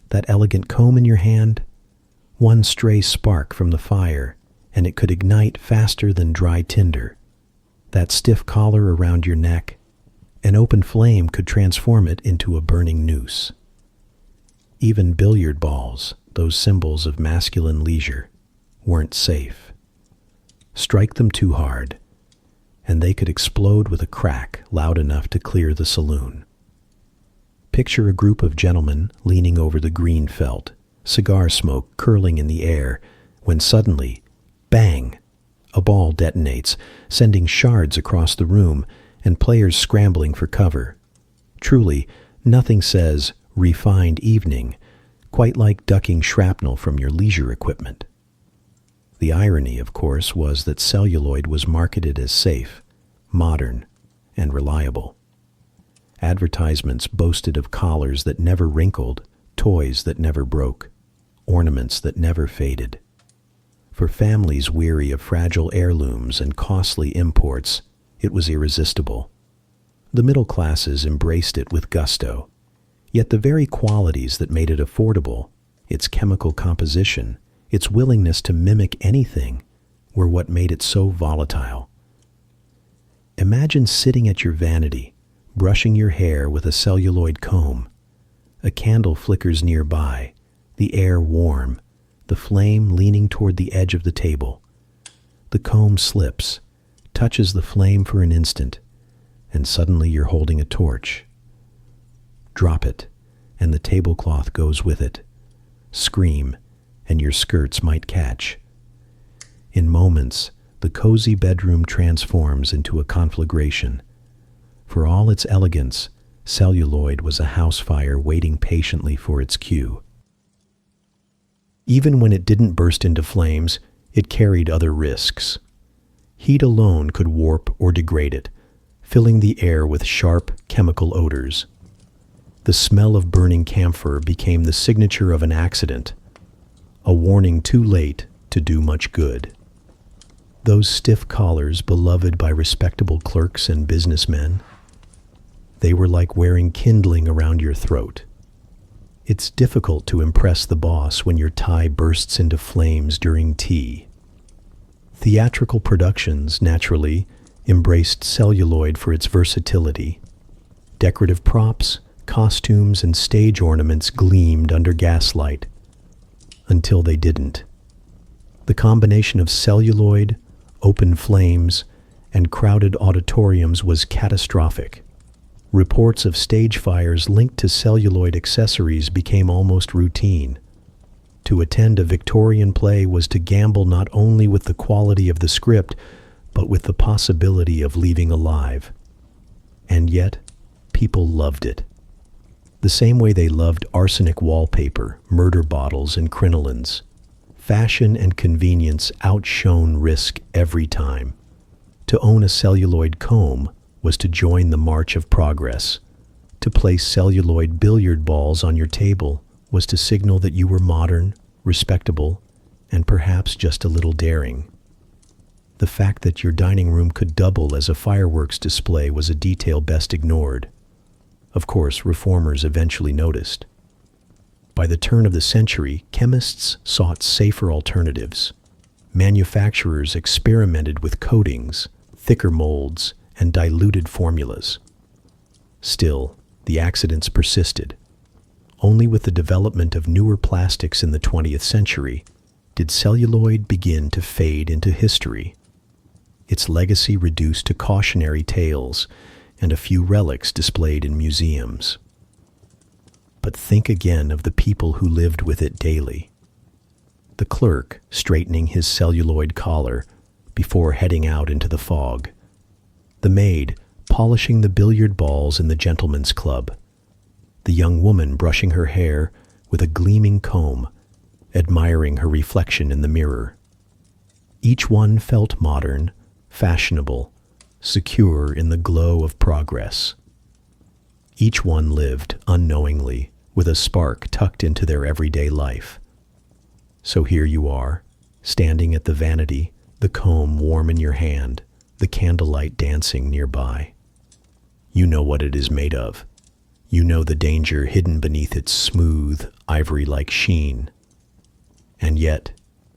That elegant comb in your hand? One stray spark from the fire, and it could ignite faster than dry tinder. That stiff collar around your neck? An open flame could transform it into a burning noose. Even billiard balls, those symbols of masculine leisure, weren't safe. Strike them too hard, and they could explode with a crack loud enough to clear the saloon. Picture a group of gentlemen leaning over the green felt, cigar smoke curling in the air, when suddenly, bang! A ball detonates, sending shards across the room, and players scrambling for cover. Truly, nothing says refined evening quite like ducking shrapnel from your leisure equipment. The irony, of course, was that celluloid was marketed as safe, modern, and reliable. Advertisements boasted of collars that never wrinkled, toys that never broke, ornaments that never faded. For families weary of fragile heirlooms and costly imports, it was irresistible. The middle classes embraced it with gusto, yet the very qualities that made it affordable, its chemical composition, its willingness to mimic anything, were what made it so volatile. Imagine sitting at your vanity, brushing your hair with a celluloid comb. A candle flickers nearby, the air warm, the flame leaning toward the edge of the table. The comb slips, touches the flame for an instant, and suddenly you're holding a torch. Drop it, and the tablecloth goes with it. Scream, and your skirts might catch. In moments, the cozy bedroom transforms into a conflagration. For all its elegance, celluloid was a house fire waiting patiently for its cue. Even when it didn't burst into flames, it carried other risks. Heat alone could warp or degrade it, filling the air with sharp chemical odors. The smell of burning camphor became the signature of an accident, a warning too late to do much good. Those stiff collars beloved by respectable clerks and businessmen, they were like wearing kindling around your throat, It's difficult to impress the boss when your tie bursts into flames during tea. Theatrical productions, naturally, embraced celluloid for its versatility. Decorative props, costumes, and stage ornaments gleamed under gaslight, until they didn't. The combination of celluloid, open flames, and crowded auditoriums was catastrophic. Reports of stage fires linked to celluloid accessories became almost routine. To attend a Victorian play was to gamble not only with the quality of the script, but with the possibility of leaving alive. And yet, people loved it. The same way they loved arsenic wallpaper, murder bottles, and crinolines. Fashion and convenience outshone risk every time. To own a celluloid comb was to join the march of progress. To place celluloid billiard balls on your table was to signal that you were modern, respectable, and perhaps just a little daring. The fact that your dining room could double as a fireworks display was a detail best ignored. Of course, reformers eventually noticed. By the turn of the century, chemists sought safer alternatives. Manufacturers experimented with coatings, thicker molds, and diluted formulas. Still, the accidents persisted. Only with the development of newer plastics in the 20th century did celluloid begin to fade into history. Its legacy reduced to cautionary tales and a few relics displayed in museums. But think again of the people who lived with it daily. The clerk straightening his celluloid collar before heading out into the fog. The maid polishing the billiard balls in the gentleman's club. The young woman brushing her hair with a gleaming comb, admiring her reflection in the mirror. Each one felt modern, fashionable, secure in the glow of progress. Each one lived, unknowingly, with a spark tucked into their everyday life. So here you are, standing at the vanity, the comb warm in your hand, the candlelight dancing nearby. You know what it is made of. You know the danger hidden beneath its smooth, ivory-like sheen. And yet,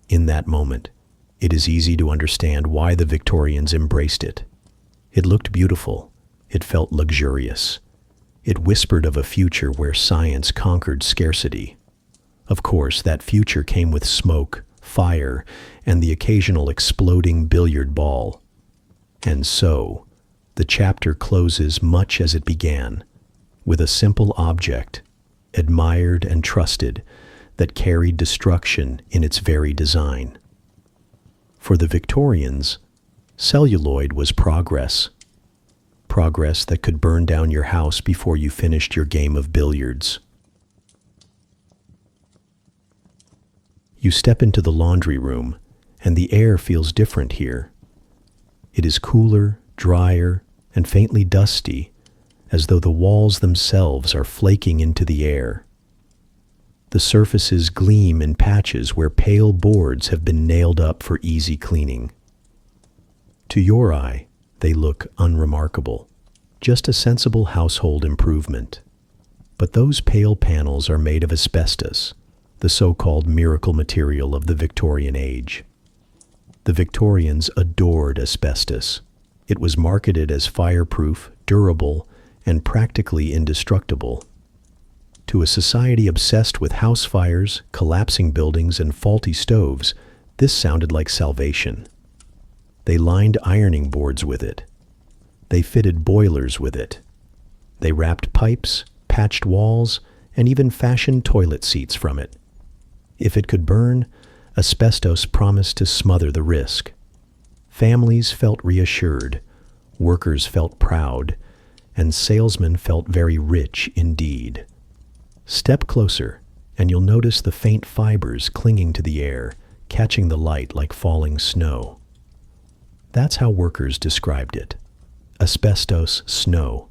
in that moment, it is easy to understand why the Victorians embraced it. It looked beautiful. It felt luxurious. It whispered of a future where science conquered scarcity. Of course, that future came with smoke, fire, and the occasional exploding billiard ball. And so, the chapter closes much as it began, with a simple object, admired and trusted, that carried destruction in its very design. For the Victorians, celluloid was progress. Progress that could burn down your house before you finished your game of billiards. You step into the laundry room, and the air feels different here. It is cooler, drier, and faintly dusty, as though the walls themselves are flaking into the air. The surfaces gleam in patches where pale boards have been nailed up for easy cleaning. To your eye, they look unremarkable, just a sensible household improvement. But those pale panels are made of asbestos, the so-called miracle material of the Victorian age. The Victorians adored asbestos. It was marketed as fireproof, durable, and practically indestructible. To a society obsessed with house fires, collapsing buildings, and faulty stoves, this sounded like salvation. They lined ironing boards with it. They fitted boilers with it. They wrapped pipes, patched walls, and even fashioned toilet seats from it. If it could burn, asbestos promised to smother the risk. Families felt reassured, workers felt proud, and salesmen felt very rich indeed. Step closer, and you'll notice the faint fibers clinging to the air, catching the light like falling snow. That's how workers described it. Asbestos snow.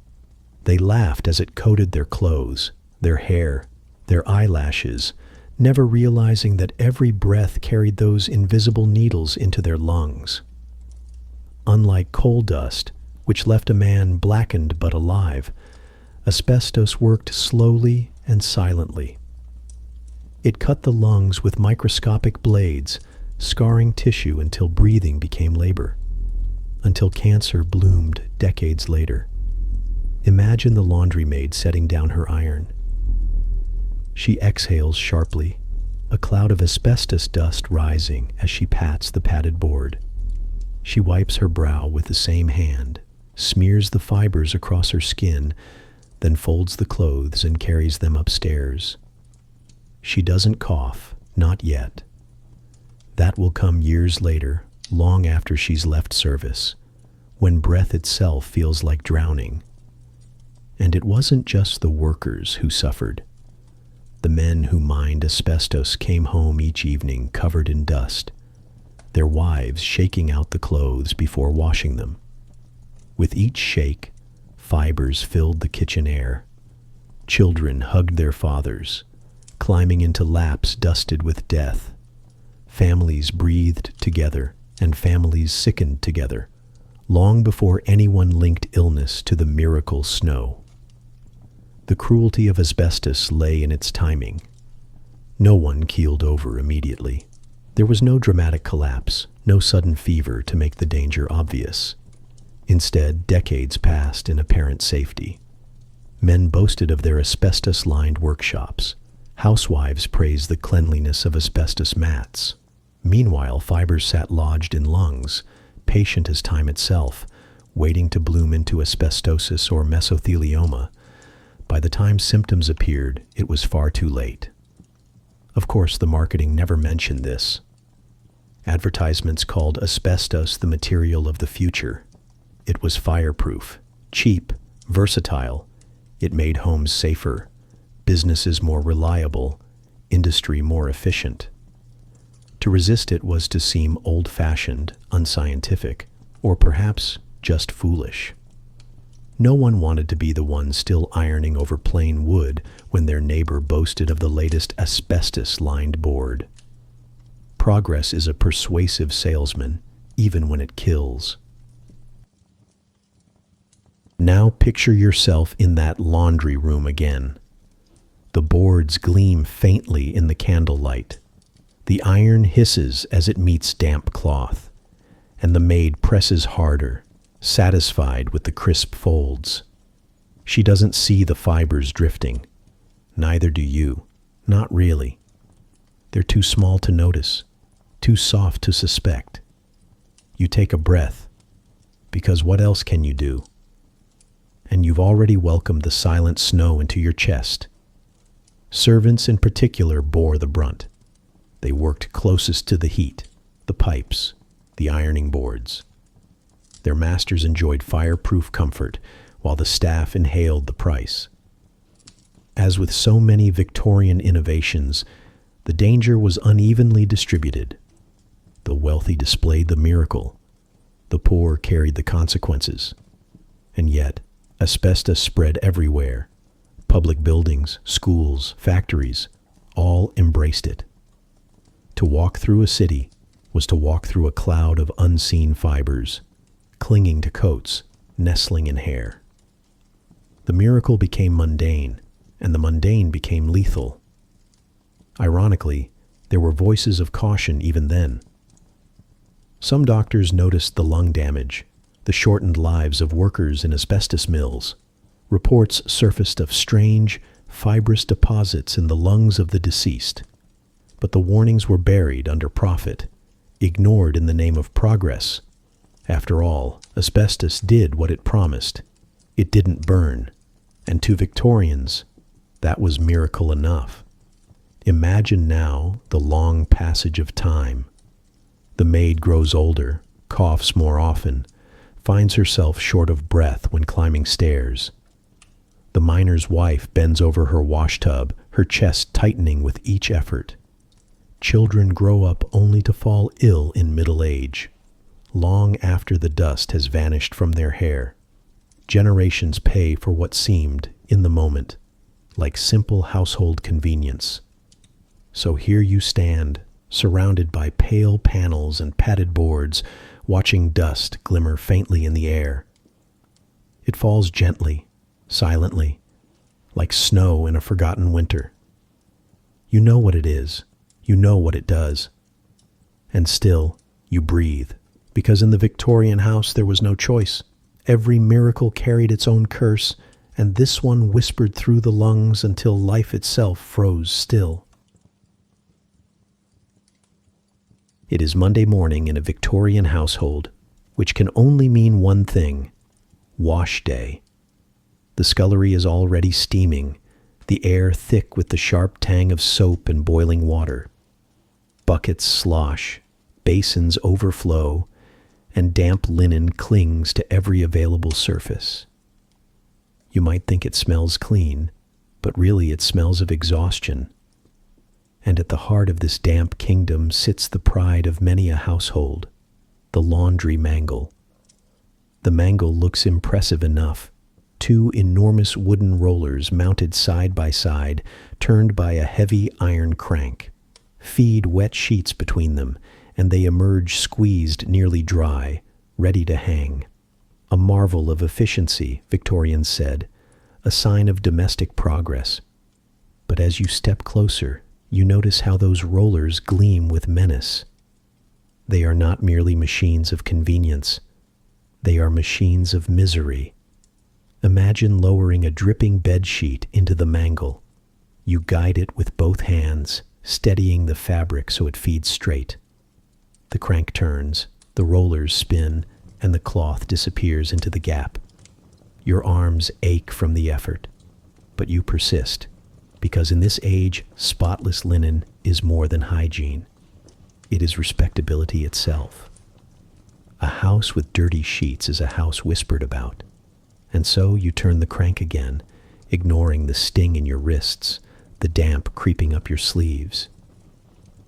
They laughed as it coated their clothes, their hair, their eyelashes, never realizing that every breath carried those invisible needles into their lungs. Unlike coal dust, which left a man blackened but alive, asbestos worked slowly and silently, It cut the lungs with microscopic blades, scarring tissue until breathing became labor, until cancer bloomed decades later. Imagine the laundry maid setting down her iron. She exhales sharply, a cloud of asbestos dust rising as she pats the padded board. She wipes her brow with the same hand, smears the fibers across her skin, then folds the clothes and carries them upstairs. She doesn't cough, not yet. That will come years later, long after she's left service, when breath itself feels like drowning. And it wasn't just the workers who suffered. The men who mined asbestos came home each evening covered in dust, their wives shaking out the clothes before washing them. With each shake, fibers filled the kitchen air. Children hugged their fathers, climbing into laps dusted with death. Families breathed together, and families sickened together, long before anyone linked illness to the miracle snow. The cruelty of asbestos lay in its timing. No one keeled over immediately. There was no dramatic collapse, no sudden fever to make the danger obvious. Instead, decades passed in apparent safety. Men boasted of their asbestos-lined workshops. Housewives praised the cleanliness of asbestos mats. Meanwhile, fibers sat lodged in lungs, patient as time itself, waiting to bloom into asbestosis or mesothelioma. By the time symptoms appeared, it was far too late. Of course, the marketing never mentioned this. Advertisements called asbestos the material of the future. It was fireproof, cheap, versatile. It made homes safer, businesses more reliable, industry more efficient. To resist it was to seem old-fashioned, unscientific, or perhaps just foolish. No one wanted to be the one still ironing over plain wood when their neighbor boasted of the latest asbestos-lined board. Progress is a persuasive salesman, even when it kills. Now picture yourself in that laundry room again. The boards gleam faintly in the candlelight. The iron hisses as it meets damp cloth, and the maid presses harder, satisfied with the crisp folds. She doesn't see the fibers drifting. Neither do you. Not really. They're too small to notice, too soft to suspect. You take a breath, because what else can you do? And you've already welcomed the silent snow into your chest. Servants in particular bore the brunt. They worked closest to the heat, the pipes, the ironing boards. Their masters enjoyed fireproof comfort, while the staff inhaled the price. As with so many Victorian innovations, the danger was unevenly distributed. The wealthy displayed the miracle. The poor carried the consequences. And yet, asbestos spread everywhere. Public buildings, schools, factories, all embraced it. To walk through a city was to walk through a cloud of unseen fibers, clinging to coats, nestling in hair. The miracle became mundane, and the mundane became lethal. Ironically, there were voices of caution even then. Some doctors noticed the lung damage, the shortened lives of workers in asbestos mills. Reports surfaced of strange, fibrous deposits in the lungs of the deceased. But the warnings were buried under profit, ignored in the name of progress. After all, asbestos did what it promised. It didn't burn. And to Victorians, that was miracle enough. Imagine now the long passage of time. The maid grows older, coughs more often, finds herself short of breath when climbing stairs. The miner's wife bends over her washtub, her chest tightening with each effort. Children grow up only to fall ill in middle age, long after the dust has vanished from their hair. Generations pay for what seemed, in the moment, like simple household convenience. So here you stand, surrounded by pale panels and padded boards, watching dust glimmer faintly in the air. It falls gently, silently, like snow in a forgotten winter. You know what it is. You know what it does. And still, you breathe, because in the Victorian house there was no choice. Every miracle carried its own curse, and this one whispered through the lungs until life itself froze still. It is Monday morning in a Victorian household, which can only mean one thing: wash day. The scullery is already steaming, the air thick with the sharp tang of soap and boiling water. Buckets slosh, basins overflow, and damp linen clings to every available surface. You might think it smells clean, but really it smells of exhaustion. And at the heart of this damp kingdom sits the pride of many a household, the laundry mangle. The mangle looks impressive enough. Two enormous wooden rollers mounted side by side, turned by a heavy iron crank. Feed wet sheets between them, and they emerge squeezed nearly dry, ready to hang. A marvel of efficiency, Victorians said, a sign of domestic progress. But as you step closer, you notice how those rollers gleam with menace. They are not merely machines of convenience. They are machines of misery. Imagine lowering a dripping bed sheet into the mangle. You guide it with both hands, steadying the fabric so it feeds straight. The crank turns, the rollers spin, and the cloth disappears into the gap. Your arms ache from the effort, but you persist, because in this age, spotless linen is more than hygiene. It is respectability itself. A house with dirty sheets is a house whispered about. And so you turn the crank again, ignoring the sting in your wrists, the damp creeping up your sleeves.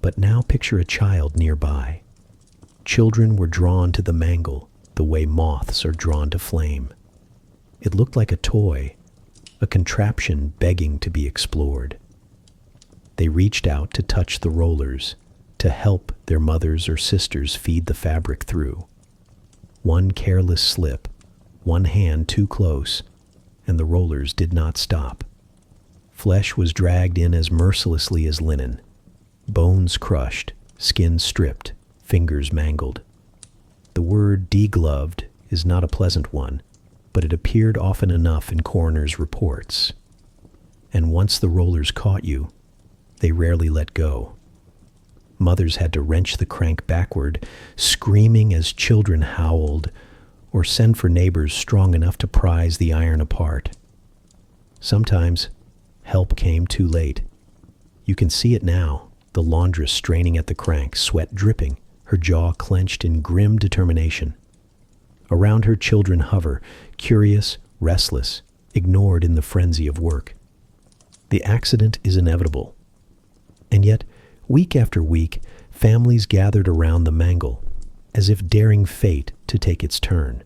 But now picture a child nearby. Children were drawn to the mangle the way moths are drawn to flame. It looked like a toy, a contraption begging to be explored. They reached out to touch the rollers, to help their mothers or sisters feed the fabric through. One careless slip, one hand too close, and the rollers did not stop. Flesh was dragged in as mercilessly as linen. Bones crushed, skin stripped, fingers mangled. The word degloved is not a pleasant one, but it appeared often enough in coroners' reports. And once the rollers caught you, they rarely let go. Mothers had to wrench the crank backward, screaming as children howled, or send for neighbors strong enough to prise the iron apart. Sometimes, help came too late. You can see it now, the laundress straining at the crank, sweat dripping, her jaw clenched in grim determination. Around her children hover, curious, restless, ignored in the frenzy of work. The accident is inevitable. And yet, week after week, families gathered around the mangle, as if daring fate to take its turn.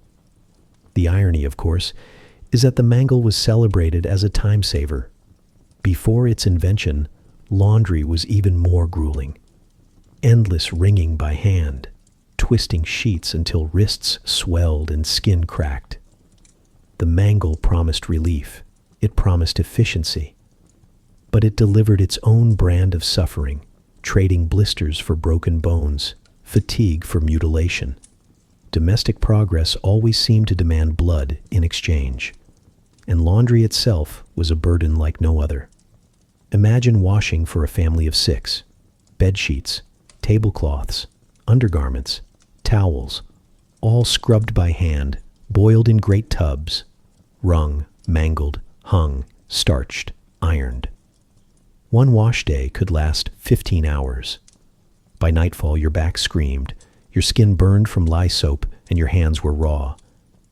The irony, of course, is that the mangle was celebrated as a time saver. Before its invention, laundry was even more grueling. Endless wringing by hand, twisting sheets until wrists swelled and skin cracked. The mangle promised relief. It promised efficiency. But it delivered its own brand of suffering, trading blisters for broken bones, fatigue for mutilation. Domestic progress always seemed to demand blood in exchange, and laundry itself was a burden like no other. Imagine washing for a family of 6, bed sheets, tablecloths, undergarments, towels, all scrubbed by hand, boiled in great tubs, wrung, mangled, hung, starched, ironed. One wash day could last 15 hours. By nightfall, your back screamed, your skin burned from lye soap, and your hands were raw,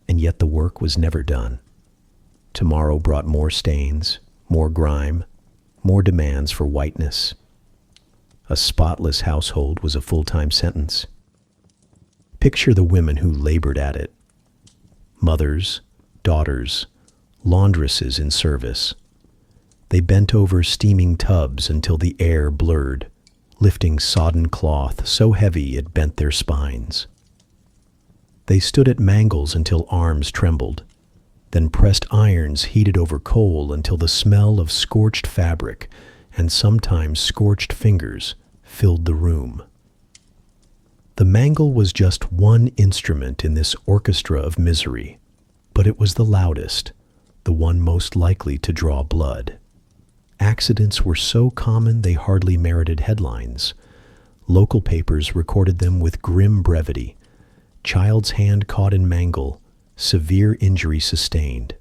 and yet the work was never done. Tomorrow brought more stains, more grime, more demands for whiteness. A spotless household was a full-time sentence. Picture the women who labored at it. Mothers, daughters, laundresses in service. They bent over steaming tubs until the air blurred, lifting sodden cloth so heavy it bent their spines. They stood at mangles until arms trembled, then pressed irons heated over coal until the smell of scorched fabric and sometimes scorched fingers filled the room. The mangle was just one instrument in this orchestra of misery, but it was the loudest, the one most likely to draw blood. Accidents were so common they hardly merited headlines. Local papers recorded them with grim brevity. Child's hand caught in mangle, severe injury sustained.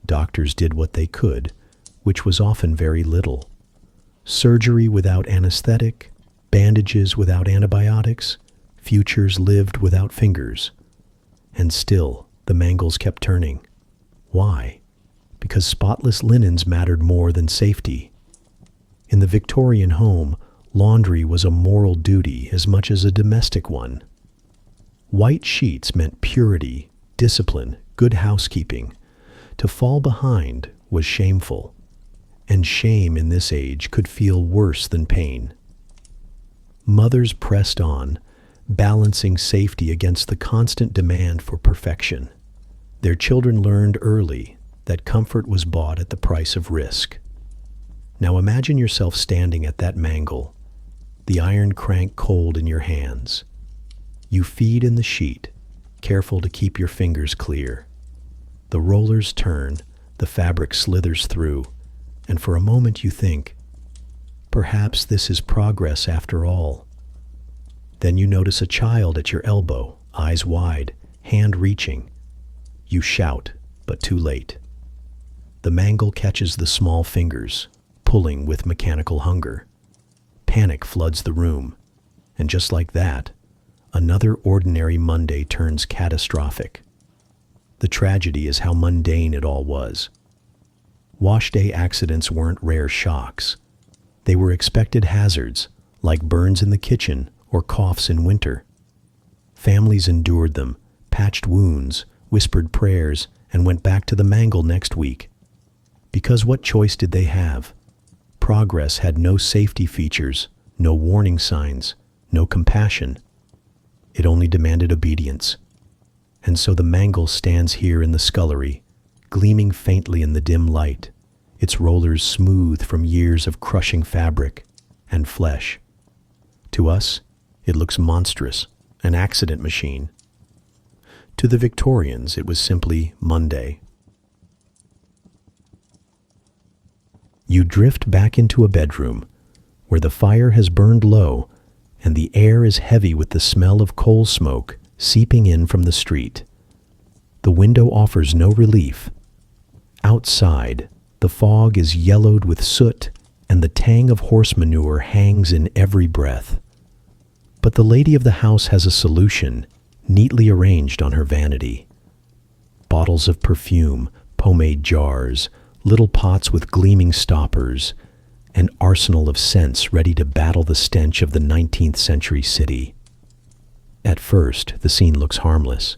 Doctors did what they could, which was often very little. Surgery without anesthetic, bandages without antibiotics, futures lived without fingers. And still, the mangles kept turning. Why? Because spotless linens mattered more than safety. In the Victorian home, laundry was a moral duty as much as a domestic one. White sheets meant purity, discipline, good housekeeping. To fall behind was shameful, and shame in this age could feel worse than pain. Mothers pressed on, balancing safety against the constant demand for perfection. Their children learned early that comfort was bought at the price of risk. Now imagine yourself standing at that mangle, the iron crank cold in your hands. You feed in the sheet, careful to keep your fingers clear. The rollers turn, the fabric slithers through, and for a moment you think, perhaps this is progress after all. Then you notice a child at your elbow, eyes wide, hand reaching. You shout, but too late. The mangle catches the small fingers, pulling with mechanical hunger. Panic floods the room, and just like that, another ordinary Monday turns catastrophic. The tragedy is how mundane it all was. Wash day accidents weren't rare shocks. They were expected hazards, like burns in the kitchen or coughs in winter. Families endured them, patched wounds, whispered prayers, and went back to the mangle next week. Because what choice did they have? Progress had no safety features, no warning signs, no compassion. It only demanded obedience. And so the mangle stands here in the scullery, gleaming faintly in the dim light, its rollers smooth from years of crushing fabric and flesh. To us, it looks monstrous, an accident machine. To the Victorians, it was simply Monday. You drift back into a bedroom where the fire has burned low and the air is heavy with the smell of coal smoke seeping in from the street. The window offers no relief. Outside, the fog is yellowed with soot and the tang of horse manure hangs in every breath. But the lady of the house has a solution neatly arranged on her vanity. Bottles of perfume, pomade jars, little pots with gleaming stoppers, an arsenal of scents ready to battle the stench of the 19th century city. At first, the scene looks harmless.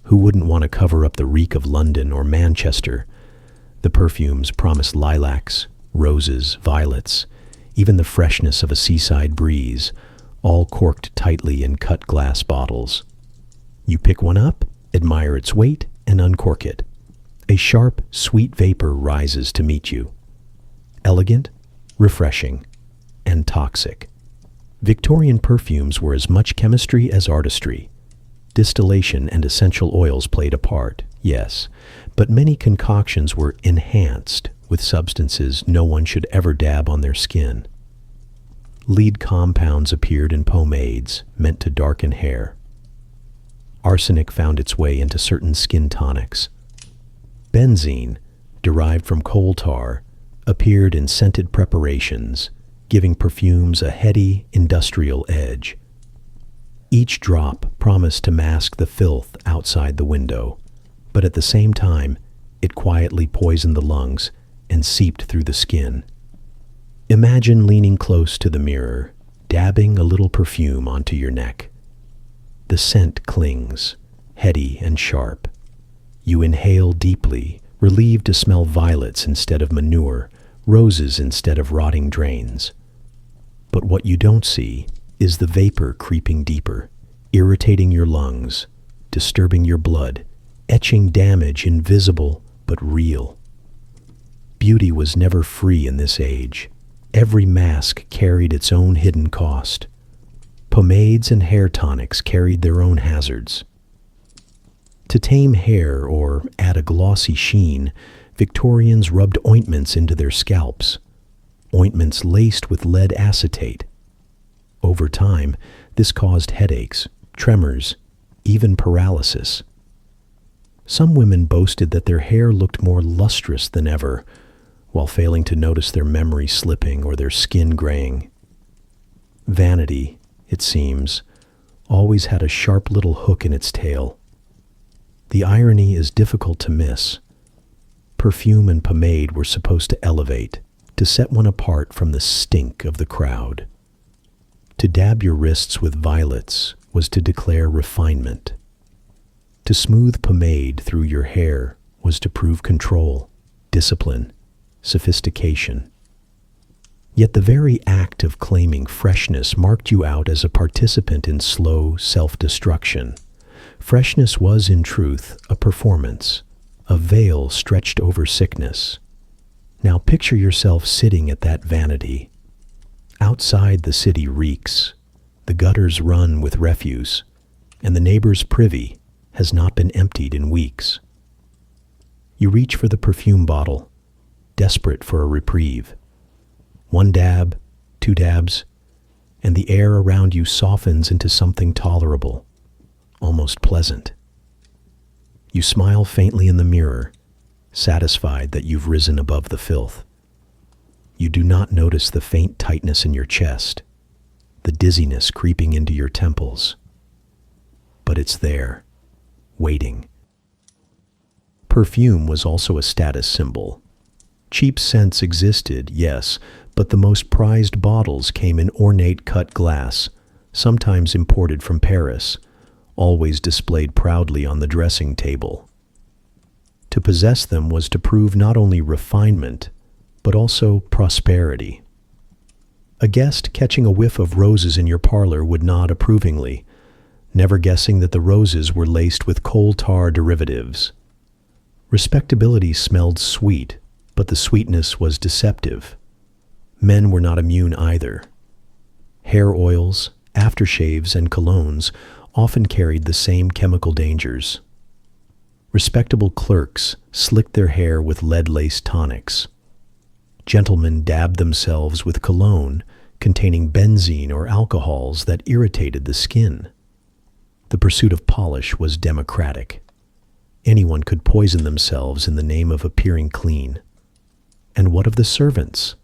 Who wouldn't want to cover up the reek of London or Manchester? The perfumes promise lilacs, roses, violets, even the freshness of a seaside breeze, all corked tightly in cut glass bottles. You pick one up, admire its weight, and uncork it. A sharp, sweet vapor rises to meet you. Elegant, refreshing, and toxic. Victorian perfumes were as much chemistry as artistry. Distillation and essential oils played a part, yes, but many concoctions were enhanced with substances no one should ever dab on their skin. Lead compounds appeared in pomades meant to darken hair. Arsenic found its way into certain skin tonics. Benzene, derived from coal tar, appeared in scented preparations, giving perfumes a heady, industrial edge. Each drop promised to mask the filth outside the window, but at the same time, it quietly poisoned the lungs and seeped through the skin. Imagine leaning close to the mirror, dabbing a little perfume onto your neck. The scent clings, heady and sharp. You inhale deeply, relieved to smell violets instead of manure, roses instead of rotting drains. But what you don't see is the vapor creeping deeper, irritating your lungs, disturbing your blood, etching damage invisible but real. beauty was never free in this age. Every mask carried its own hidden cost. Pomades and hair tonics carried their own hazards. To tame hair or add a glossy sheen, Victorians rubbed ointments into their scalps, ointments laced with lead acetate. Over time, this caused headaches, tremors, even paralysis. Some women boasted that their hair looked more lustrous than ever, while failing to notice their memory slipping or their skin graying. Vanity, it seems, always had a sharp little hook in its tail. The irony is difficult to miss. Perfume and pomade were supposed to elevate, to set one apart from the stink of the crowd. To dab your wrists with violets was to declare refinement. To smooth pomade through your hair was to prove control, discipline, sophistication. Yet the very act of claiming freshness marked you out as a participant in slow self-destruction. Freshness was, in truth, a performance, a veil stretched over sickness. Now picture yourself sitting at that vanity. Outside the city reeks, the gutters run with refuse, and the neighbor's privy has not been emptied in weeks. You reach for the perfume bottle, desperate for a reprieve. One dab, two dabs, and the air around you softens into something tolerable, almost pleasant. You smile faintly in the mirror, satisfied that you've risen above the filth. You do not notice the faint tightness in your chest, the dizziness creeping into your temples. But it's there, waiting. Perfume was also a status symbol. Cheap scents existed, yes, but the most prized bottles came in ornate cut glass, sometimes imported from Paris, always displayed proudly on the dressing table. To possess them was to prove not only refinement, but also prosperity. A guest catching a whiff of roses in your parlor would nod approvingly, never guessing that the roses were laced with coal tar derivatives. Respectability smelled sweet, but the sweetness was deceptive. Men were not immune either. Hair oils, aftershaves, and colognes often carried the same chemical dangers. Respectable clerks slicked their hair with lead-laced tonics. Gentlemen dabbed themselves with cologne containing benzene or alcohols that irritated the skin. The pursuit of polish was democratic. Anyone could poison themselves in the name of appearing clean. And what of the servants?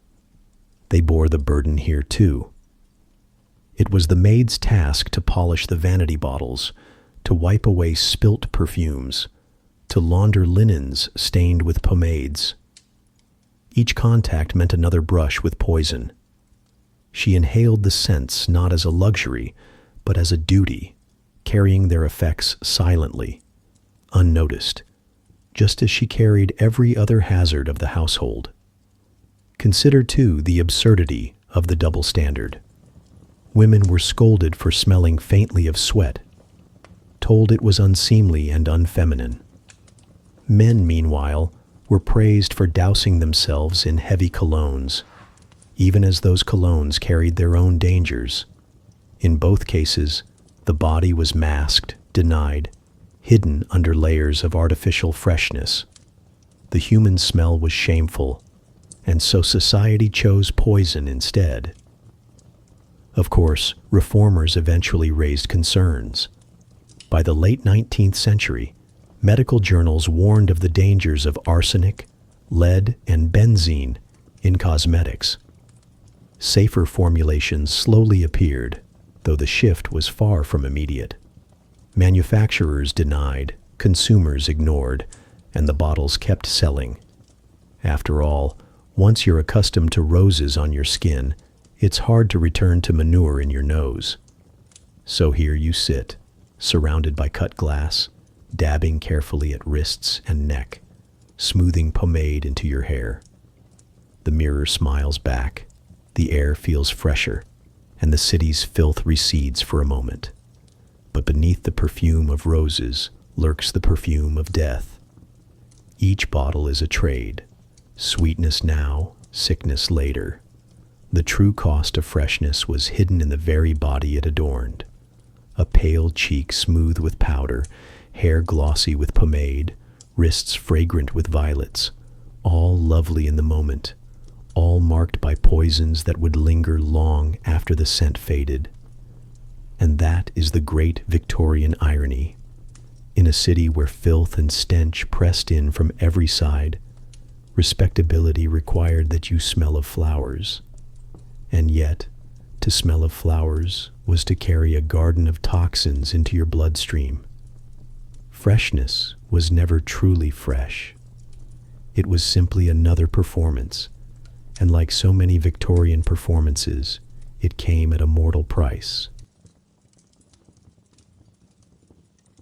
They bore the burden here too. It was the maid's task to polish the vanity bottles, to wipe away spilt perfumes, to launder linens stained with pomades. Each contact meant another brush with poison. She inhaled the scents not as a luxury, but as a duty, carrying their effects silently, unnoticed, just as she carried every other hazard of the household. Consider, too, the absurdity of the double standard. Women were scolded for smelling faintly of sweat, told it was unseemly and unfeminine. Men, meanwhile, were praised for dousing themselves in heavy colognes, even as those colognes carried their own dangers. In both cases, the body was masked, denied, hidden under layers of artificial freshness. The human smell was shameful, and so society chose poison instead. Of course, reformers eventually raised concerns. By the late 19th century, medical journals warned of the dangers of arsenic, lead, and benzene in cosmetics. Safer formulations slowly appeared, though the shift was far from immediate. Manufacturers denied, consumers ignored, and the bottles kept selling. After all, once you're accustomed to roses on your skin, it's hard to return to manure in your nose. So here you sit, surrounded by cut glass, dabbing carefully at wrists and neck, smoothing pomade into your hair. The mirror smiles back, the air feels fresher, and the city's filth recedes for a moment. But beneath the perfume of roses lurks the perfume of death. Each bottle is a trade, Sweetness now, sickness later. The true cost of freshness was hidden in the very body it adorned. A pale cheek smooth with powder, hair glossy with pomade, wrists fragrant with violets, all lovely in the moment, all marked by poisons that would linger long after the scent faded. And that is the great Victorian irony. In a city where filth and stench pressed in from every side, respectability required that you smell of flowers. And yet, to smell of flowers was to carry a garden of toxins into your bloodstream. Freshness was never truly fresh. It was simply another performance, and like so many Victorian performances, it came at a mortal price.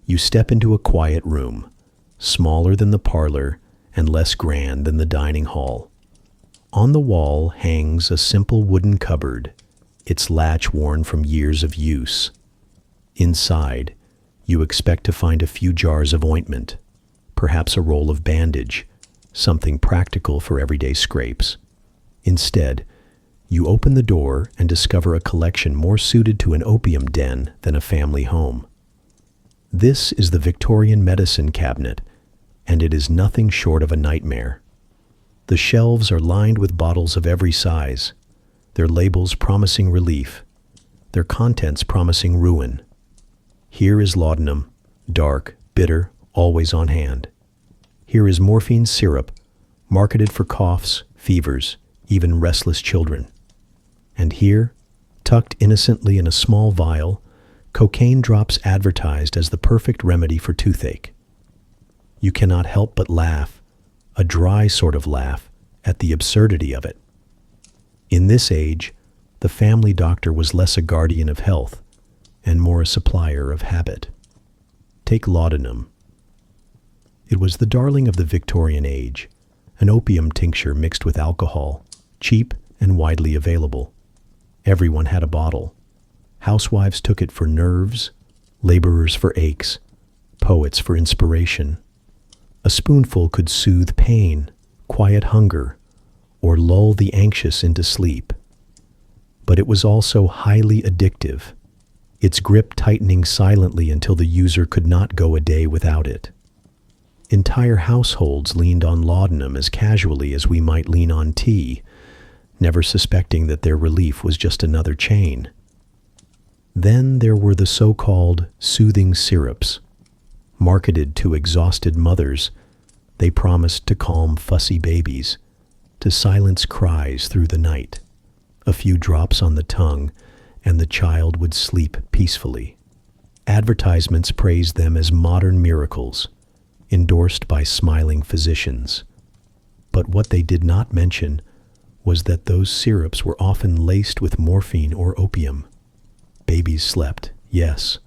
You step into a quiet room, smaller than the parlor and less grand than the dining hall. On the wall hangs a simple wooden cupboard, its latch worn from years of use. Inside, you expect to find a few jars of ointment, perhaps a roll of bandage, something practical for everyday scrapes. Instead, you open the door and discover a collection more suited to an opium den than a family home. This is the Victorian medicine cabinet, and it is nothing short of a nightmare. The shelves are lined with bottles of every size, their labels promising relief, their contents promising ruin. Here is laudanum, dark, bitter, always on hand. Here is morphine syrup, marketed for coughs, fevers, even restless children. And here, tucked innocently in a small vial, cocaine drops advertised as the perfect remedy for toothache. You cannot help but laugh, a dry sort of laugh, at the absurdity of it. In this age, the family doctor was less a guardian of health and more a supplier of habit. Take laudanum. It was the darling of the Victorian age, an opium tincture mixed with alcohol, cheap and widely available. Everyone had a bottle. Housewives took it for nerves, laborers for aches, poets for inspiration. A spoonful could soothe pain, quiet hunger, or lull the anxious into sleep. But it was also highly addictive, its grip tightening silently until the user could not go a day without it. Entire households leaned on laudanum as casually as we might lean on tea, never suspecting that their relief was just another chain. Then there were the so-called soothing syrups. Marketed to exhausted mothers, they promised to calm fussy babies, to silence cries through the night. A few drops on the tongue, and the child would sleep peacefully. Advertisements praised them as modern miracles, endorsed by smiling physicians. But what they did not mention was that those syrups were often laced with morphine or opium. Babies slept, yes,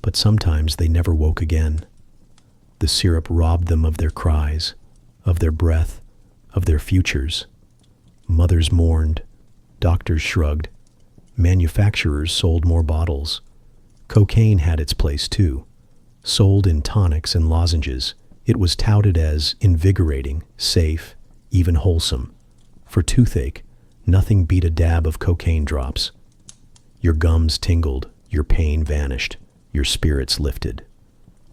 but sometimes they never woke again. The syrup robbed them of their cries, of their breath, of their futures. Mothers mourned, doctors shrugged, manufacturers sold more bottles. Cocaine had its place too. Sold in tonics and lozenges, it was touted as invigorating, safe, even wholesome. For toothache, nothing beat a dab of cocaine drops. Your gums tingled, your pain vanished, your spirits lifted.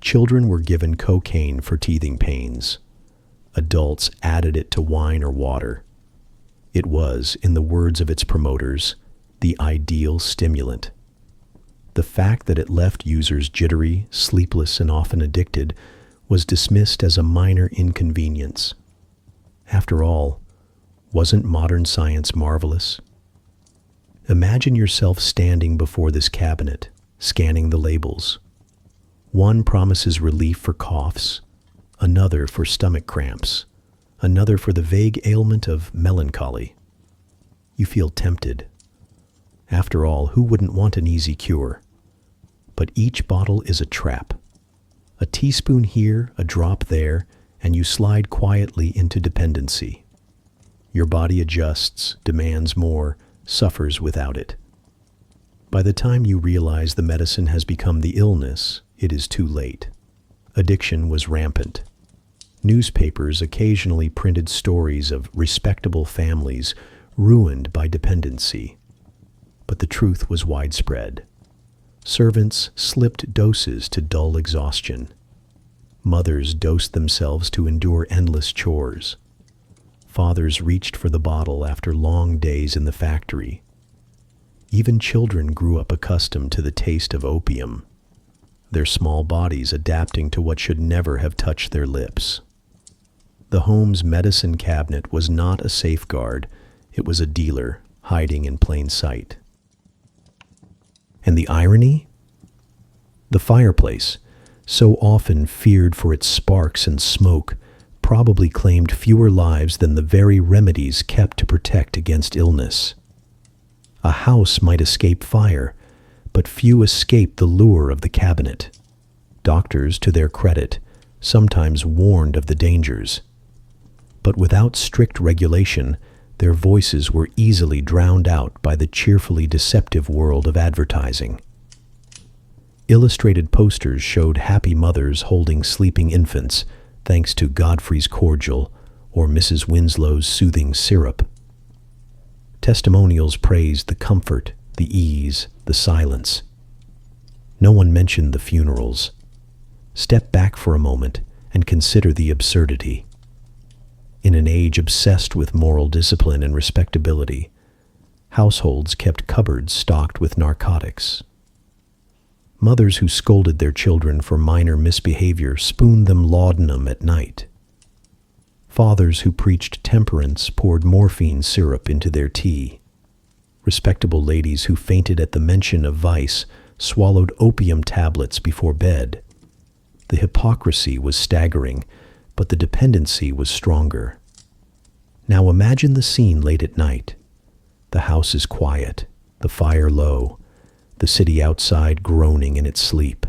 Children were given cocaine for teething pains. Adults added it to wine or water. It was, in the words of its promoters, the ideal stimulant. The fact that it left users jittery, sleepless, and often addicted was dismissed as a minor inconvenience. After all, wasn't modern science marvelous? Imagine yourself standing before this cabinet, scanning the labels. One promises relief for coughs, another for stomach cramps, another for the vague ailment of melancholy. You feel tempted. After all, who wouldn't want an easy cure? But each bottle is a trap. A teaspoon here, a drop there, and you slide quietly into dependency. Your body adjusts, demands more, suffers without it. By the time you realize the medicine has become the illness, it is too late. Addiction was rampant. Newspapers occasionally printed stories of respectable families ruined by dependency, but the truth was widespread. Servants slipped doses to dull exhaustion. Mothers dosed themselves to endure endless chores. Fathers reached for the bottle after long days in the factory. Even children grew up accustomed to the taste of opium, their small bodies adapting to what should never have touched their lips. The home's medicine cabinet was not a safeguard, it was a dealer hiding in plain sight. And the irony? The fireplace, so often feared for its sparks and smoke, probably claimed fewer lives than the very remedies kept to protect against illness. A house might escape fire, but few escape the lure of the cabinet. Doctors, to their credit, sometimes warned of the dangers. But without strict regulation, their voices were easily drowned out by the cheerfully deceptive world of advertising. Illustrated posters showed happy mothers holding sleeping infants, thanks to Godfrey's cordial or Mrs. Winslow's soothing syrup. Testimonials praised the comfort, the ease, the silence. No one mentioned the funerals. Step back for a moment and consider the absurdity. In an age obsessed with moral discipline and respectability, households kept cupboards stocked with narcotics. Mothers who scolded their children for minor misbehavior spooned them laudanum at night. Fathers who preached temperance poured morphine syrup into their tea. Respectable ladies who fainted at the mention of vice swallowed opium tablets before bed. The hypocrisy was staggering, but the dependency was stronger. Now imagine the scene late at night. The house is quiet, the fire low, the city outside groaning in its sleep.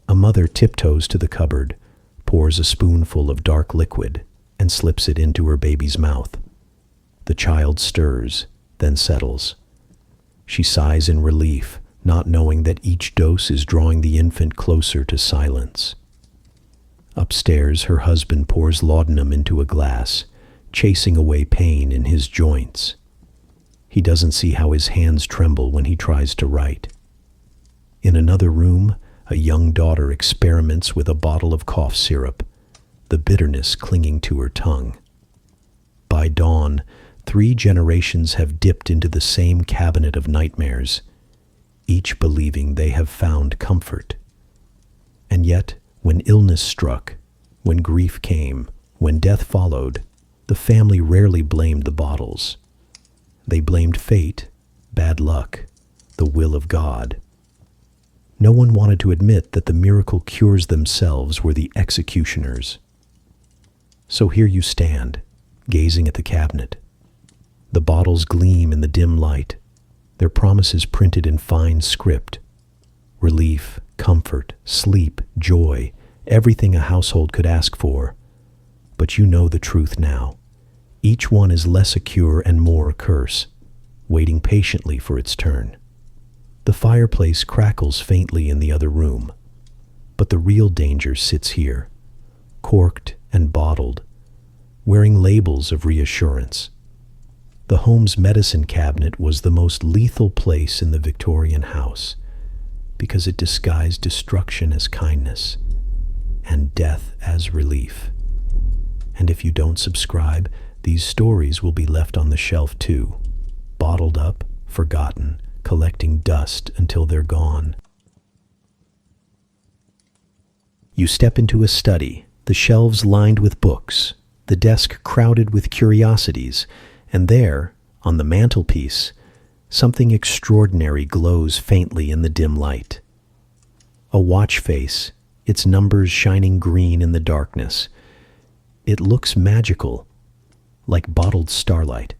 A mother tiptoes to the cupboard, pours a spoonful of dark liquid, and slips it into her baby's mouth. The child stirs, then settles. She sighs in relief, not knowing that each dose is drawing the infant closer to silence. Upstairs, her husband pours laudanum into a glass, chasing away pain in his joints. He doesn't see how his hands tremble when he tries to write. In another room, a young daughter experiments with a bottle of cough syrup, the bitterness clinging to her tongue. By dawn, 3 generations have dipped into the same cabinet of nightmares, each believing they have found comfort. And yet, when illness struck, when grief came, when death followed, the family rarely blamed the bottles. They blamed fate, bad luck, the will of God. No one wanted to admit that the miracle cures themselves were the executioners. So here you stand, gazing at the cabinet. The bottles gleam in the dim light, their promises printed in fine script. Relief, comfort, sleep, joy, everything a household could ask for. But you know the truth now. Each one is less a cure and more a curse, waiting patiently for its turn. The fireplace crackles faintly in the other room, but the real danger sits here, corked and bottled, wearing labels of reassurance. The home's medicine cabinet was the most lethal place in the Victorian house because it disguised destruction as kindness and death as relief. And if you don't subscribe, these stories will be left on the shelf too, bottled up, forgotten, collecting dust until they're gone. You step into a study, the shelves lined with books, the desk crowded with curiosities, and there, on the mantelpiece, something extraordinary glows faintly in the dim light. A watch face, its numbers shining green in the darkness. It looks magical, like bottled starlight,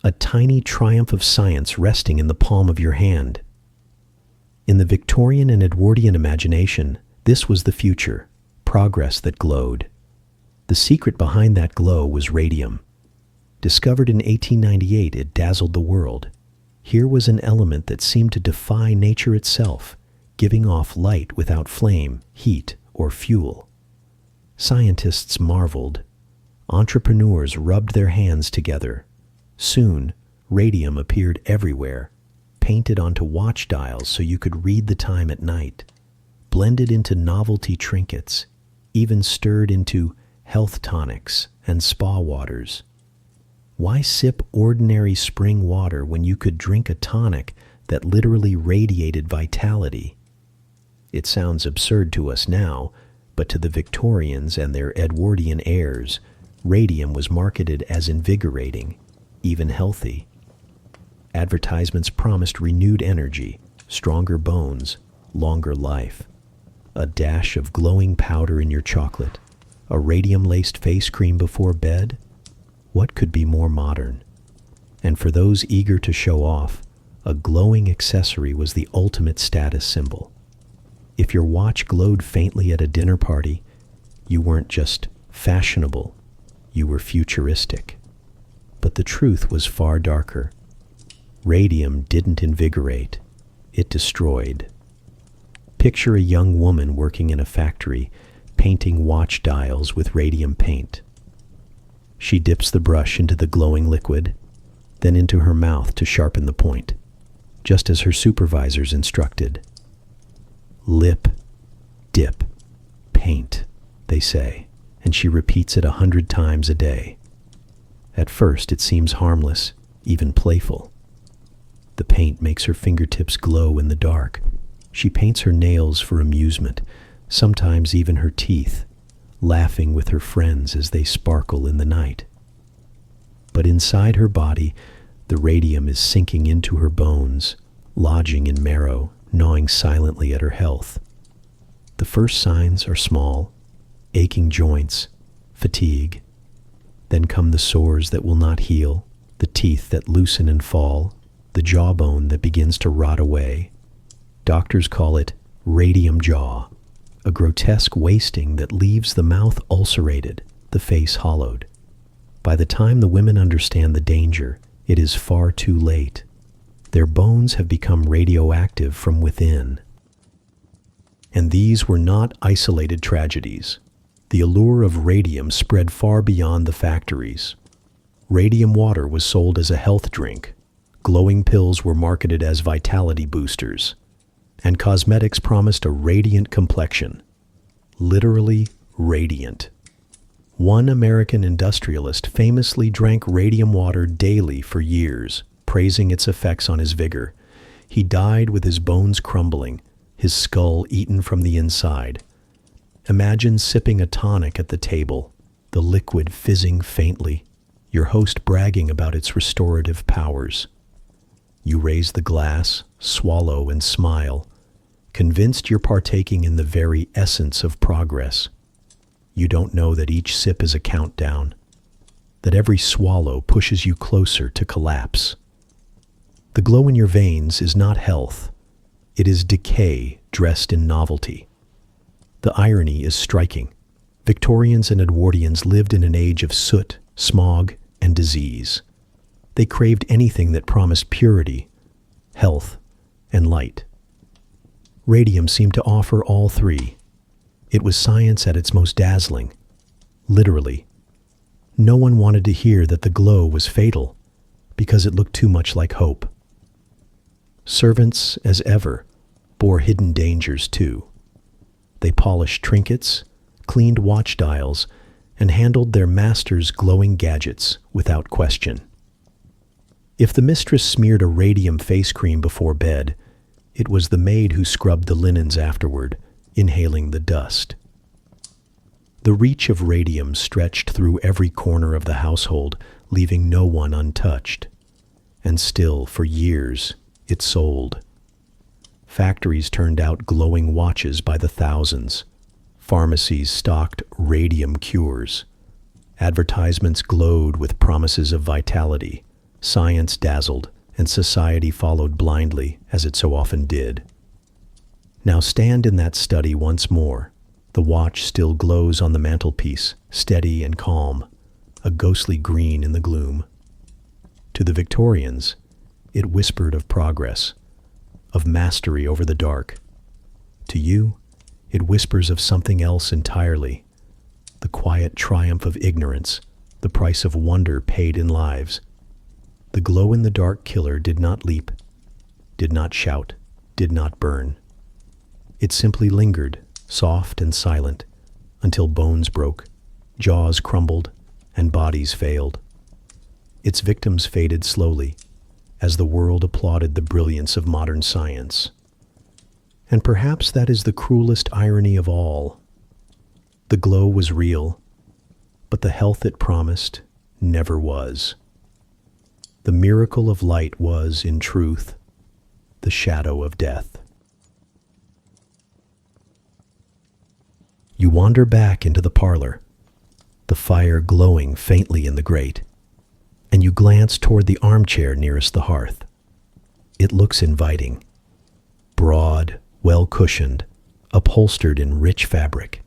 a tiny triumph of science resting in the palm of your hand. In the Victorian and Edwardian imagination, this was the future, progress that glowed. The secret behind that glow was radium. Discovered in 1898, it dazzled the world. Here was an element that seemed to defy nature itself, giving off light without flame, heat, or fuel. Scientists marveled. Entrepreneurs rubbed their hands together. Soon, radium appeared everywhere, painted onto watch dials so you could read the time at night, blended into novelty trinkets, even stirred into health tonics and spa waters. Why sip ordinary spring water when you could drink a tonic that literally radiated vitality? It sounds absurd to us now, but to the Victorians and their Edwardian heirs, radium was marketed as invigorating, even healthy. Advertisements promised renewed energy, stronger bones, longer life. A dash of glowing powder in your chocolate, a radium-laced face cream before bed. What could be more modern? And for those eager to show off, a glowing accessory was the ultimate status symbol. If your watch glowed faintly at a dinner party, you weren't just fashionable, you were futuristic. But the truth was far darker. Radium didn't invigorate, it destroyed. Picture a young woman working in a factory, painting watch dials with radium paint. She dips the brush into the glowing liquid, then into her mouth to sharpen the point, just as her supervisors instructed. Lip, dip, paint, they say, and she repeats it 100 times a day. At first it seems harmless, even playful. The paint makes her fingertips glow in the dark. She paints her nails for amusement, sometimes even her teeth, laughing with her friends as they sparkle in the night. But inside her body, the radium is sinking into her bones, lodging in marrow, gnawing silently at her health. The first signs are small, aching joints, fatigue. Then come the sores that will not heal, the teeth that loosen and fall, the jawbone that begins to rot away. Doctors call it radium jaw, a grotesque wasting that leaves the mouth ulcerated, the face hollowed. By the time the women understand the danger, it is far too late. Their bones have become radioactive from within. And these were not isolated tragedies. The allure of radium spread far beyond the factories. Radium water was sold as a health drink. Glowing pills were marketed as vitality boosters. And cosmetics promised a radiant complexion. Literally radiant. One American industrialist famously drank radium water daily for years, praising its effects on his vigor. He died with his bones crumbling, his skull eaten from the inside. Imagine sipping a tonic at the table, the liquid fizzing faintly, your host bragging about its restorative powers. You raise the glass, swallow, and smile, convinced you're partaking in the very essence of progress. You don't know that each sip is a countdown, that every swallow pushes you closer to collapse. The glow in your veins is not health. It is decay dressed in novelty. The irony is striking. Victorians and Edwardians lived in an age of soot, smog, and disease. They craved anything that promised purity, health, and light. Radium seemed to offer all three. It was science at its most dazzling. Literally. No one wanted to hear that the glow was fatal, because it looked too much like hope. Servants, as ever, bore hidden dangers too. They polished trinkets, cleaned watch dials, and handled their master's glowing gadgets without question. If the mistress smeared a radium face cream before bed, it was the maid who scrubbed the linens afterward, inhaling the dust. The reach of radium stretched through every corner of the household, leaving no one untouched. And still, for years, it sold. Factories turned out glowing watches by the thousands. Pharmacies stocked radium cures. Advertisements glowed with promises of vitality. Science dazzled, and society followed blindly, as it so often did. Now stand in that study once more. The watch still glows on the mantelpiece, steady and calm, a ghostly green in the gloom. To the Victorians, it whispered of progress, of mastery over the dark. To you, it whispers of something else entirely, the quiet triumph of ignorance, the price of wonder paid in lives. The glow-in-the-dark killer did not leap, did not shout, did not burn. It simply lingered, soft and silent, until bones broke, jaws crumbled, and bodies failed. Its victims faded slowly, as the world applauded the brilliance of modern science. And perhaps that is the cruelest irony of all. The glow was real, but the health it promised never was. The miracle of light was, in truth, the shadow of death. You wander back into the parlor, the fire glowing faintly in the grate, and you glance toward the armchair nearest the hearth. It looks inviting. Broad, well-cushioned, upholstered in rich fabric.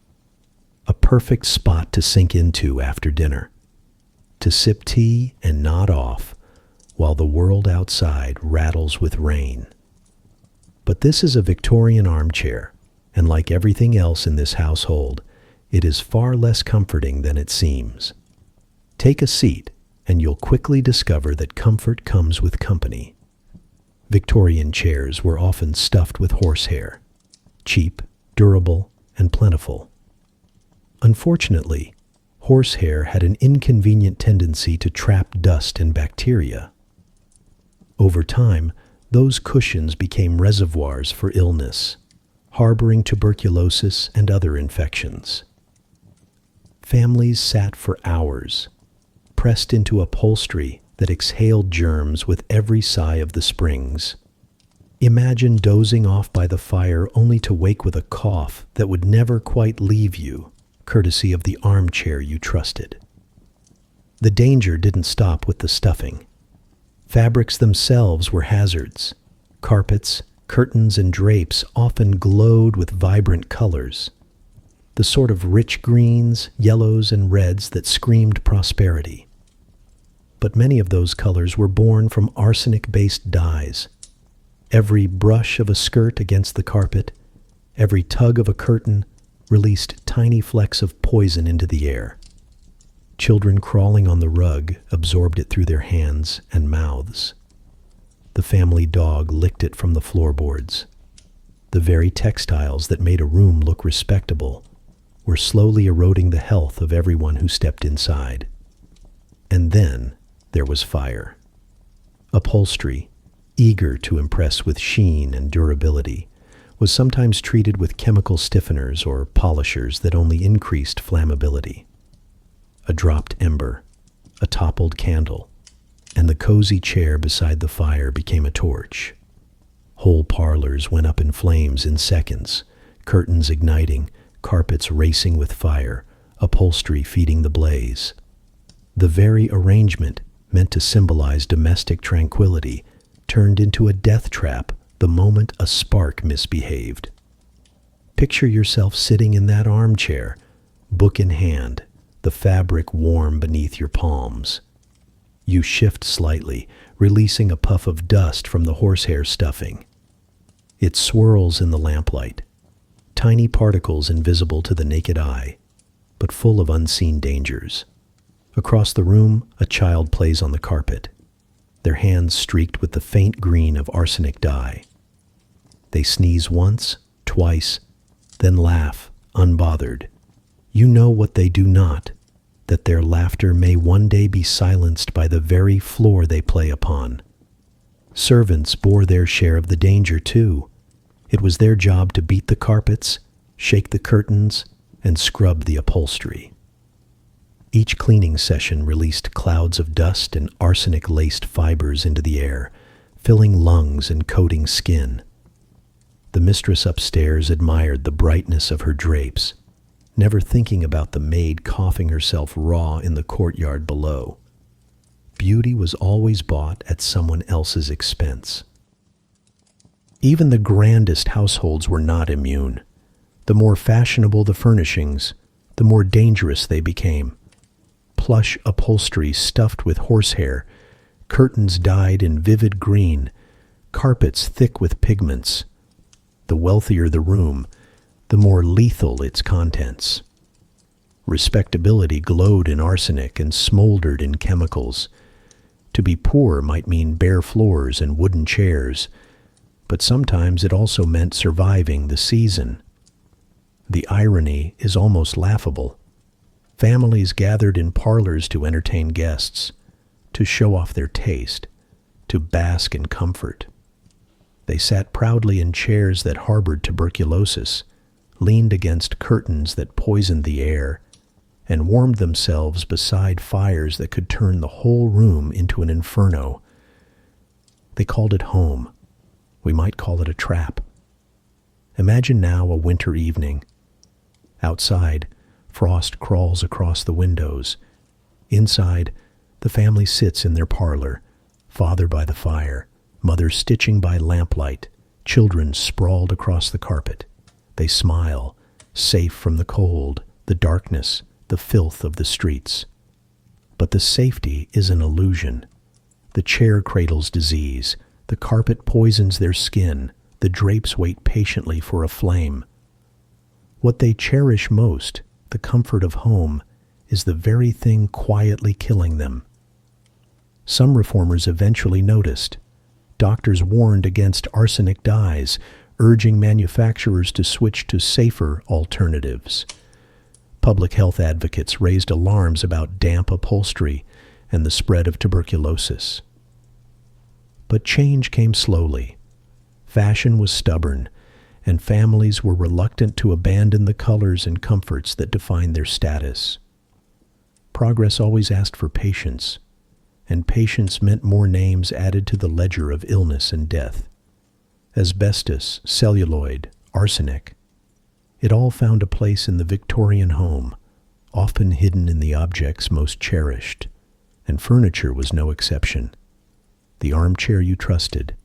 A perfect spot to sink into after dinner, to sip tea and nod off while the world outside rattles with rain. But this is a Victorian armchair, and like everything else in this household, it is far less comforting than it seems. Take a seat, and you'll quickly discover that comfort comes with company. Victorian chairs were often stuffed with horsehair, cheap, durable, and plentiful. Unfortunately, horsehair had an inconvenient tendency to trap dust and bacteria. Over time, those cushions became reservoirs for illness, harboring tuberculosis and other infections. Families sat for hours, pressed into upholstery that exhaled germs with every sigh of the springs. Imagine dozing off by the fire only to wake with a cough that would never quite leave you, courtesy of the armchair you trusted. The danger didn't stop with the stuffing. Fabrics themselves were hazards. Carpets, curtains, and drapes often glowed with vibrant colors, the sort of rich greens, yellows, and reds that screamed prosperity. But many of those colors were born from arsenic-based dyes. Every brush of a skirt against the carpet, every tug of a curtain, released tiny flecks of poison into the air. Children crawling on the rug absorbed it through their hands and mouths. The family dog licked it from the floorboards. The very textiles that made a room look respectable were slowly eroding the health of everyone who stepped inside. And then there was fire. Upholstery, eager to impress with sheen and durability, was sometimes treated with chemical stiffeners or polishers that only increased flammability. A dropped ember, a toppled candle, and the cozy chair beside the fire became a torch. Whole parlors went up in flames in seconds, curtains igniting, carpets racing with fire, upholstery feeding the blaze. The very arrangement, meant to symbolize domestic tranquility, turned into a death trap the moment a spark misbehaved. Picture yourself sitting in that armchair, book in hand, the fabric warm beneath your palms. You shift slightly, releasing a puff of dust from the horsehair stuffing. It swirls in the lamplight, tiny particles invisible to the naked eye, but full of unseen dangers. Across the room, a child plays on the carpet, their hands streaked with the faint green of arsenic dye. They sneeze once, twice, then laugh, unbothered. You know what they do not, that their laughter may one day be silenced by the very floor they play upon. Servants bore their share of the danger, too. It was their job to beat the carpets, shake the curtains, and scrub the upholstery. Each cleaning session released clouds of dust and arsenic-laced fibers into the air, filling lungs and coating skin. The mistress upstairs admired the brightness of her drapes, never thinking about the maid coughing herself raw in the courtyard below. Beauty was always bought at someone else's expense. Even the grandest households were not immune. The more fashionable the furnishings, the more dangerous they became. Plush upholstery stuffed with horsehair, curtains dyed in vivid green, carpets thick with pigments. The wealthier the room, the more lethal its contents. Respectability glowed in arsenic and smoldered in chemicals. To be poor might mean bare floors and wooden chairs, but sometimes it also meant surviving the season. The irony is almost laughable. Families gathered in parlors to entertain guests, to show off their taste, to bask in comfort. They sat proudly in chairs that harbored tuberculosis, leaned against curtains that poisoned the air, and warmed themselves beside fires that could turn the whole room into an inferno. They called it home. We might call it a trap. Imagine now a winter evening. Outside, frost crawls across the windows. Inside, the family sits in their parlor, father by the fire, mother stitching by lamplight, children sprawled across the carpet. They smile, safe from the cold, the darkness, the filth of the streets. But the safety is an illusion. The chair cradles disease, the carpet poisons their skin, the drapes wait patiently for a flame. What they cherish most, the comfort of home, is the very thing quietly killing them. Some reformers eventually noticed. Doctors warned against arsenic dyes, urging manufacturers to switch to safer alternatives. Public health advocates raised alarms about damp upholstery and the spread of tuberculosis. But change came slowly. Fashion was stubborn, and families were reluctant to abandon the colors and comforts that defined their status. Progress always asked for patience, and patience meant more names added to the ledger of illness and death. Asbestos, celluloid, arsenic. It all found a place in the Victorian home, often hidden in the objects most cherished, and furniture was no exception. The armchair you trusted,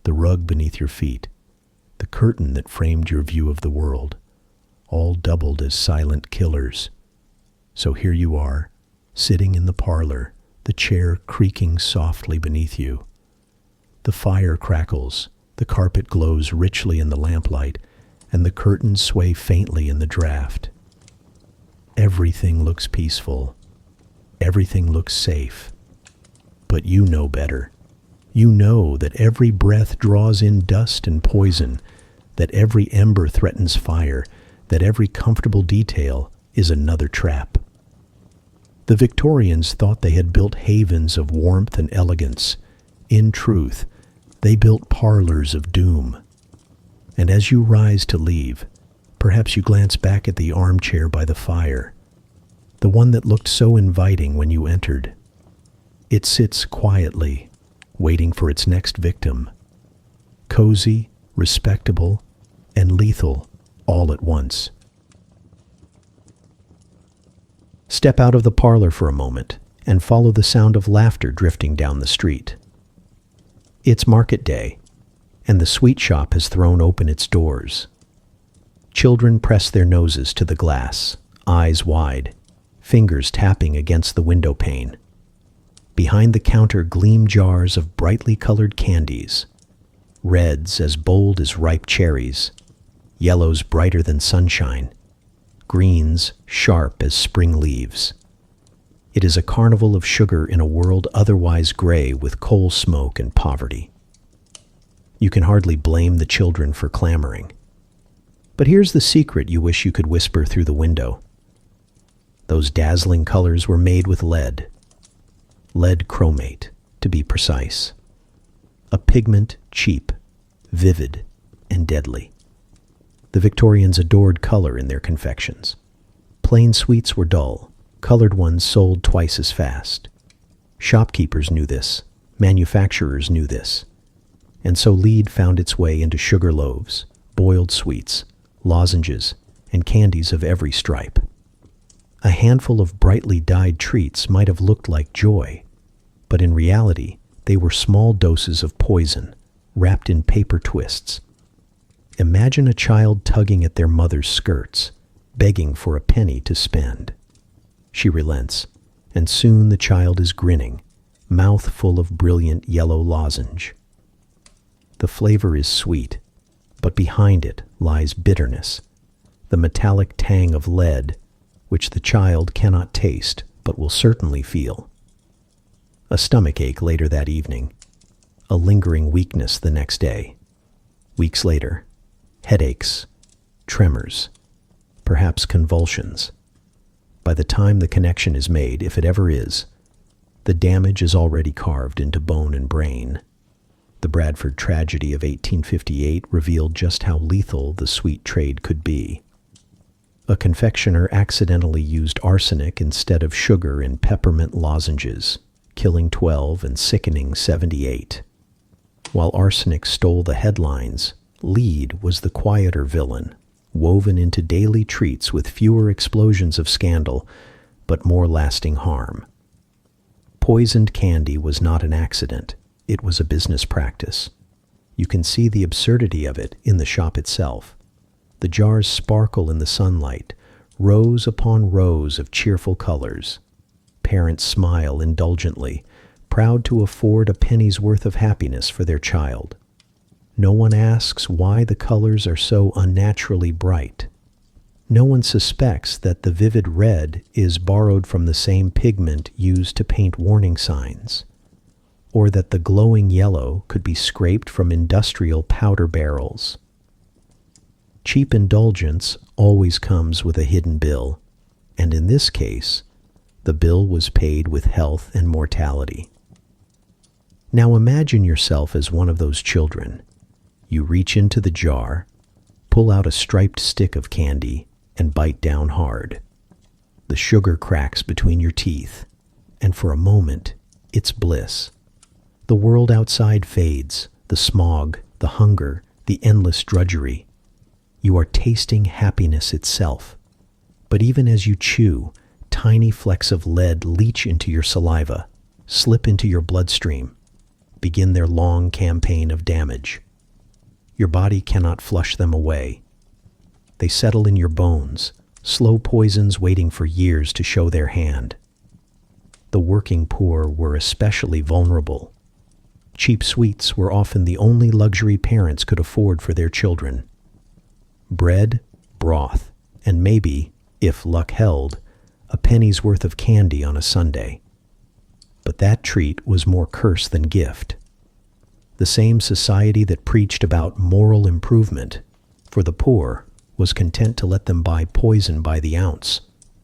the rug beneath your feet, the curtain that framed your view of the world, all doubled as silent killers. So here you are, sitting in the parlor, the chair creaking softly beneath you. The fire crackles, the carpet glows richly in the lamplight, and the curtains sway faintly in the draft. Everything looks peaceful. Everything looks safe. But you know better. You know that every breath draws in dust and poison, that every ember threatens fire, that every comfortable detail is another trap. The Victorians thought they had built havens of warmth and elegance. In truth, they built parlors of doom. And as you rise to leave, perhaps you glance back at the armchair by the fire, the one that looked so inviting when you entered. It sits quietly, waiting for its next victim. Cozy, respectable, and lethal all at once. Step out of the parlor for a moment and follow the sound of laughter drifting down the street. It's market day, and the sweet shop has thrown open its doors. Children press their noses to the glass, eyes wide, fingers tapping against the window pane. Behind the counter gleam jars of brightly colored candies, reds as bold as ripe cherries, yellows brighter than sunshine, greens sharp as spring leaves. It is a carnival of sugar in a world otherwise gray with coal smoke and poverty. You can hardly blame the children for clamoring. But here's the secret you wish you could whisper through the window. Those dazzling colors were made with lead. Lead chromate, to be precise. A pigment cheap, vivid, and deadly. The Victorians adored color in their confections. Plain sweets were dull. Colored ones sold twice as fast. Shopkeepers knew this. Manufacturers knew this. And so lead found its way into sugar loaves, boiled sweets, lozenges, and candies of every stripe. A handful of brightly dyed treats might have looked like joy, but in reality, they were small doses of poison, wrapped in paper twists. Imagine a child tugging at their mother's skirts, begging for a penny to spend. She relents, and soon the child is grinning, mouth full of brilliant yellow lozenge. The flavor is sweet, but behind it lies bitterness, the metallic tang of lead, which the child cannot taste but will certainly feel. A stomach ache later that evening, a lingering weakness the next day. Weeks later, headaches, tremors, perhaps convulsions. By the time the connection is made, if it ever is, the damage is already carved into bone and brain. The Bradford tragedy of 1858 revealed just how lethal the sweet trade could be. A confectioner accidentally used arsenic instead of sugar in peppermint lozenges, killing 12 and sickening 78. While arsenic stole the headlines, lead was the quieter villain, woven into daily treats with fewer explosions of scandal, but more lasting harm. Poisoned candy was not an accident, it was a business practice. You can see the absurdity of it in the shop itself. The jars sparkle in the sunlight, rows upon rows of cheerful colors. Parents smile indulgently, proud to afford a penny's worth of happiness for their child. No one asks why the colors are so unnaturally bright. No one suspects that the vivid red is borrowed from the same pigment used to paint warning signs, or that the glowing yellow could be scraped from industrial powder barrels. Cheap indulgence always comes with a hidden bill, and in this case, the bill was paid with health and mortality. Now imagine yourself as one of those children. You reach into the jar, pull out a striped stick of candy, and bite down hard. The sugar cracks between your teeth, and for a moment, it's bliss. The world outside fades, the smog, the hunger, the endless drudgery. You are tasting happiness itself. But even as you chew, tiny flecks of lead leach into your saliva, slip into your bloodstream, begin their long campaign of damage. Your body cannot flush them away. They settle in your bones, slow poisons waiting for years to show their hand. The working poor were especially vulnerable. Cheap sweets were often the only luxury parents could afford for their children. Bread, broth, and maybe, if luck held, a penny's worth of candy on a Sunday. But that treat was more curse than gift. The same society that preached about moral improvement for the poor was content to let them buy poison by the ounce,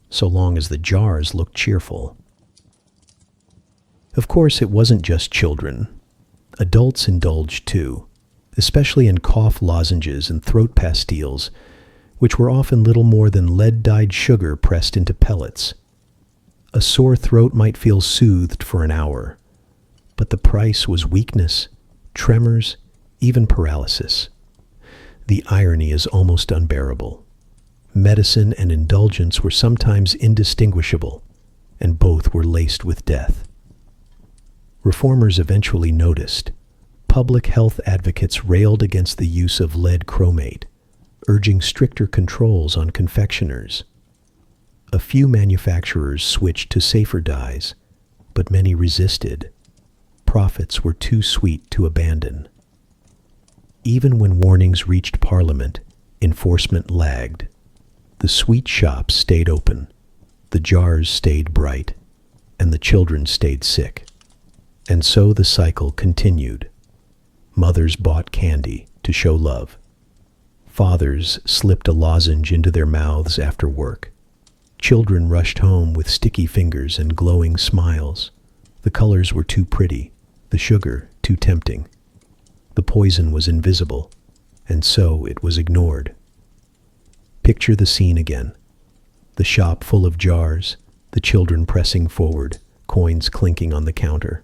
so long as the jars looked cheerful. Of course, it wasn't just children. Adults indulged too, especially in cough lozenges and throat pastilles, which were often little more than lead-dyed sugar pressed into pellets. A sore throat might feel soothed for an hour, but the price was weakness, tremors, even paralysis. The irony is almost unbearable. Medicine and indulgence were sometimes indistinguishable, and both were laced with death. Reformers eventually noticed. Public health advocates railed against the use of lead chromate, urging stricter controls on confectioners. A few manufacturers switched to safer dyes, but many resisted. Profits were too sweet to abandon. Even when warnings reached Parliament, enforcement lagged. The sweet shops stayed open, the jars stayed bright, and the children stayed sick. And so the cycle continued. Mothers bought candy to show love. Fathers slipped a lozenge into their mouths after work. Children rushed home with sticky fingers and glowing smiles. The colors were too pretty, the sugar too tempting. The poison was invisible, and so it was ignored. Picture the scene again. The shop full of jars, the children pressing forward, coins clinking on the counter.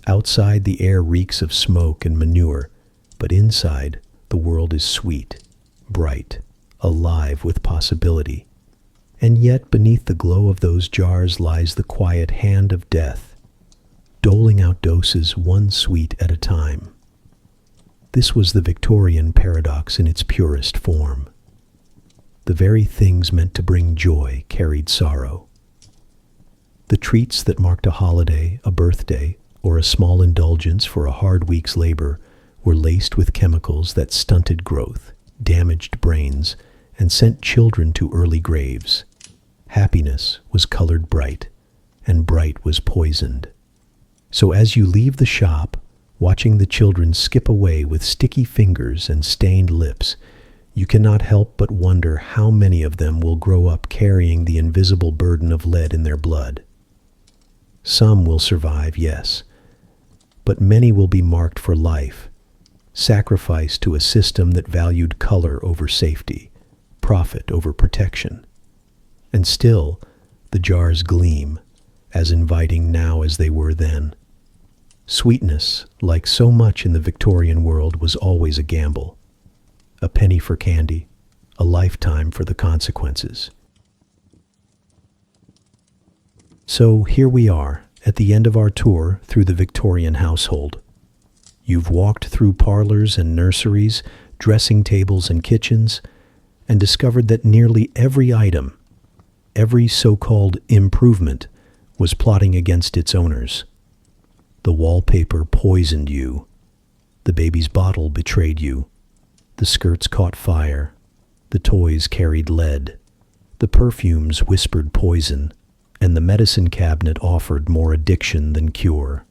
Outside, the air reeks of smoke and manure, but inside, the world is sweet, bright, alive with possibility. And yet, beneath the glow of those jars lies the quiet hand of death, doling out doses one sweet at a time. This was the Victorian paradox in its purest form. The very things meant to bring joy carried sorrow. The treats that marked a holiday, a birthday, or a small indulgence for a hard week's labor were laced with chemicals that stunted growth, damaged brains, and sent children to early graves. Happiness was colored bright, and bright was poisoned. So as you leave the shop, watching the children skip away with sticky fingers and stained lips, you cannot help but wonder how many of them will grow up carrying the invisible burden of lead in their blood. Some will survive, yes, but many will be marked for life, sacrificed to a system that valued color over safety, profit over protection. And still, the jars gleam, as inviting now as they were then. Sweetness, like so much in the Victorian world, was always a gamble. A penny for candy, a lifetime for the consequences. So here we are, at the end of our tour through the Victorian household. You've walked through parlors and nurseries, dressing tables and kitchens, and discovered that nearly every item, every so-called improvement, was plotting against its owners. The wallpaper poisoned you. The baby's bottle betrayed you. The skirts caught fire. The toys carried lead. The perfumes whispered poison. And the medicine cabinet offered more addiction than cure.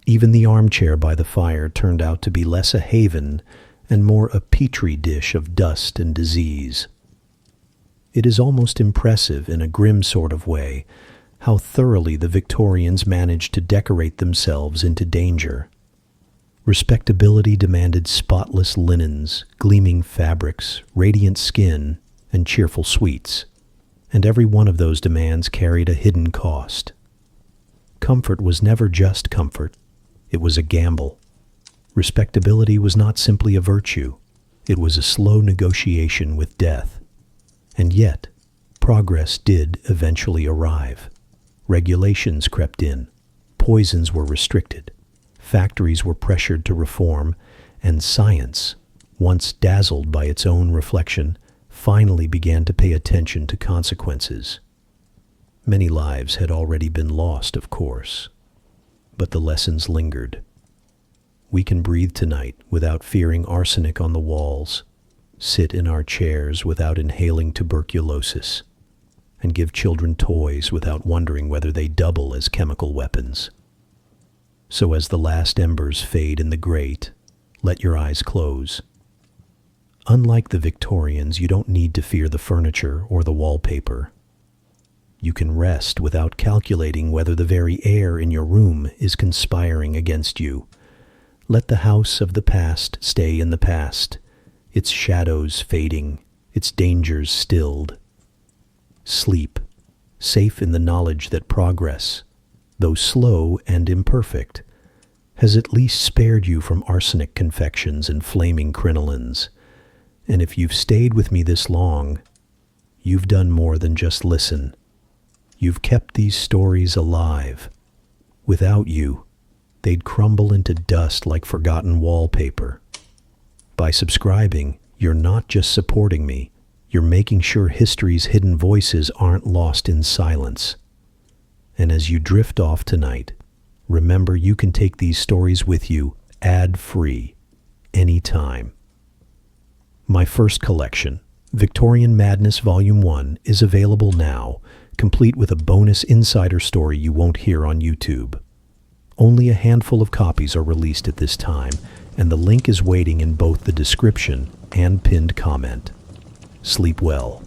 Even the armchair by the fire turned out to be less a haven and more a petri dish of dust and disease. It is almost impressive, in a grim sort of way, how thoroughly the Victorians managed to decorate themselves into danger. Respectability demanded spotless linens, gleaming fabrics, radiant skin, and cheerful sweets. And every one of those demands carried a hidden cost. Comfort was never just comfort. It was a gamble. Respectability was not simply a virtue. It was a slow negotiation with death. And yet, progress did eventually arrive. Regulations crept in. Poisons were restricted. Factories were pressured to reform, and science, once dazzled by its own reflection, finally began to pay attention to consequences. Many lives had already been lost, of course, but the lessons lingered. We can breathe tonight without fearing arsenic on the walls, sit in our chairs without inhaling tuberculosis, and give children toys without wondering whether they double as chemical weapons. So as the last embers fade in the grate, let your eyes close. Unlike the Victorians, you don't need to fear the furniture or the wallpaper. You can rest without calculating whether the very air in your room is conspiring against you. Let the house of the past stay in the past, its shadows fading, its dangers stilled. Sleep, safe in the knowledge that progress, though slow and imperfect, has at least spared you from arsenic confections and flaming crinolines. And if you've stayed with me this long, you've done more than just listen. You've kept these stories alive. Without you, they'd crumble into dust like forgotten wallpaper. By subscribing, you're not just supporting me, you're making sure history's hidden voices aren't lost in silence. And as you drift off tonight, remember you can take these stories with you ad-free, anytime. My first collection, Victorian Madness Volume 1, is available now, complete with a bonus insider story you won't hear on YouTube. Only a handful of copies are released at this time, and the link is waiting in both the description and pinned comment. Sleep well.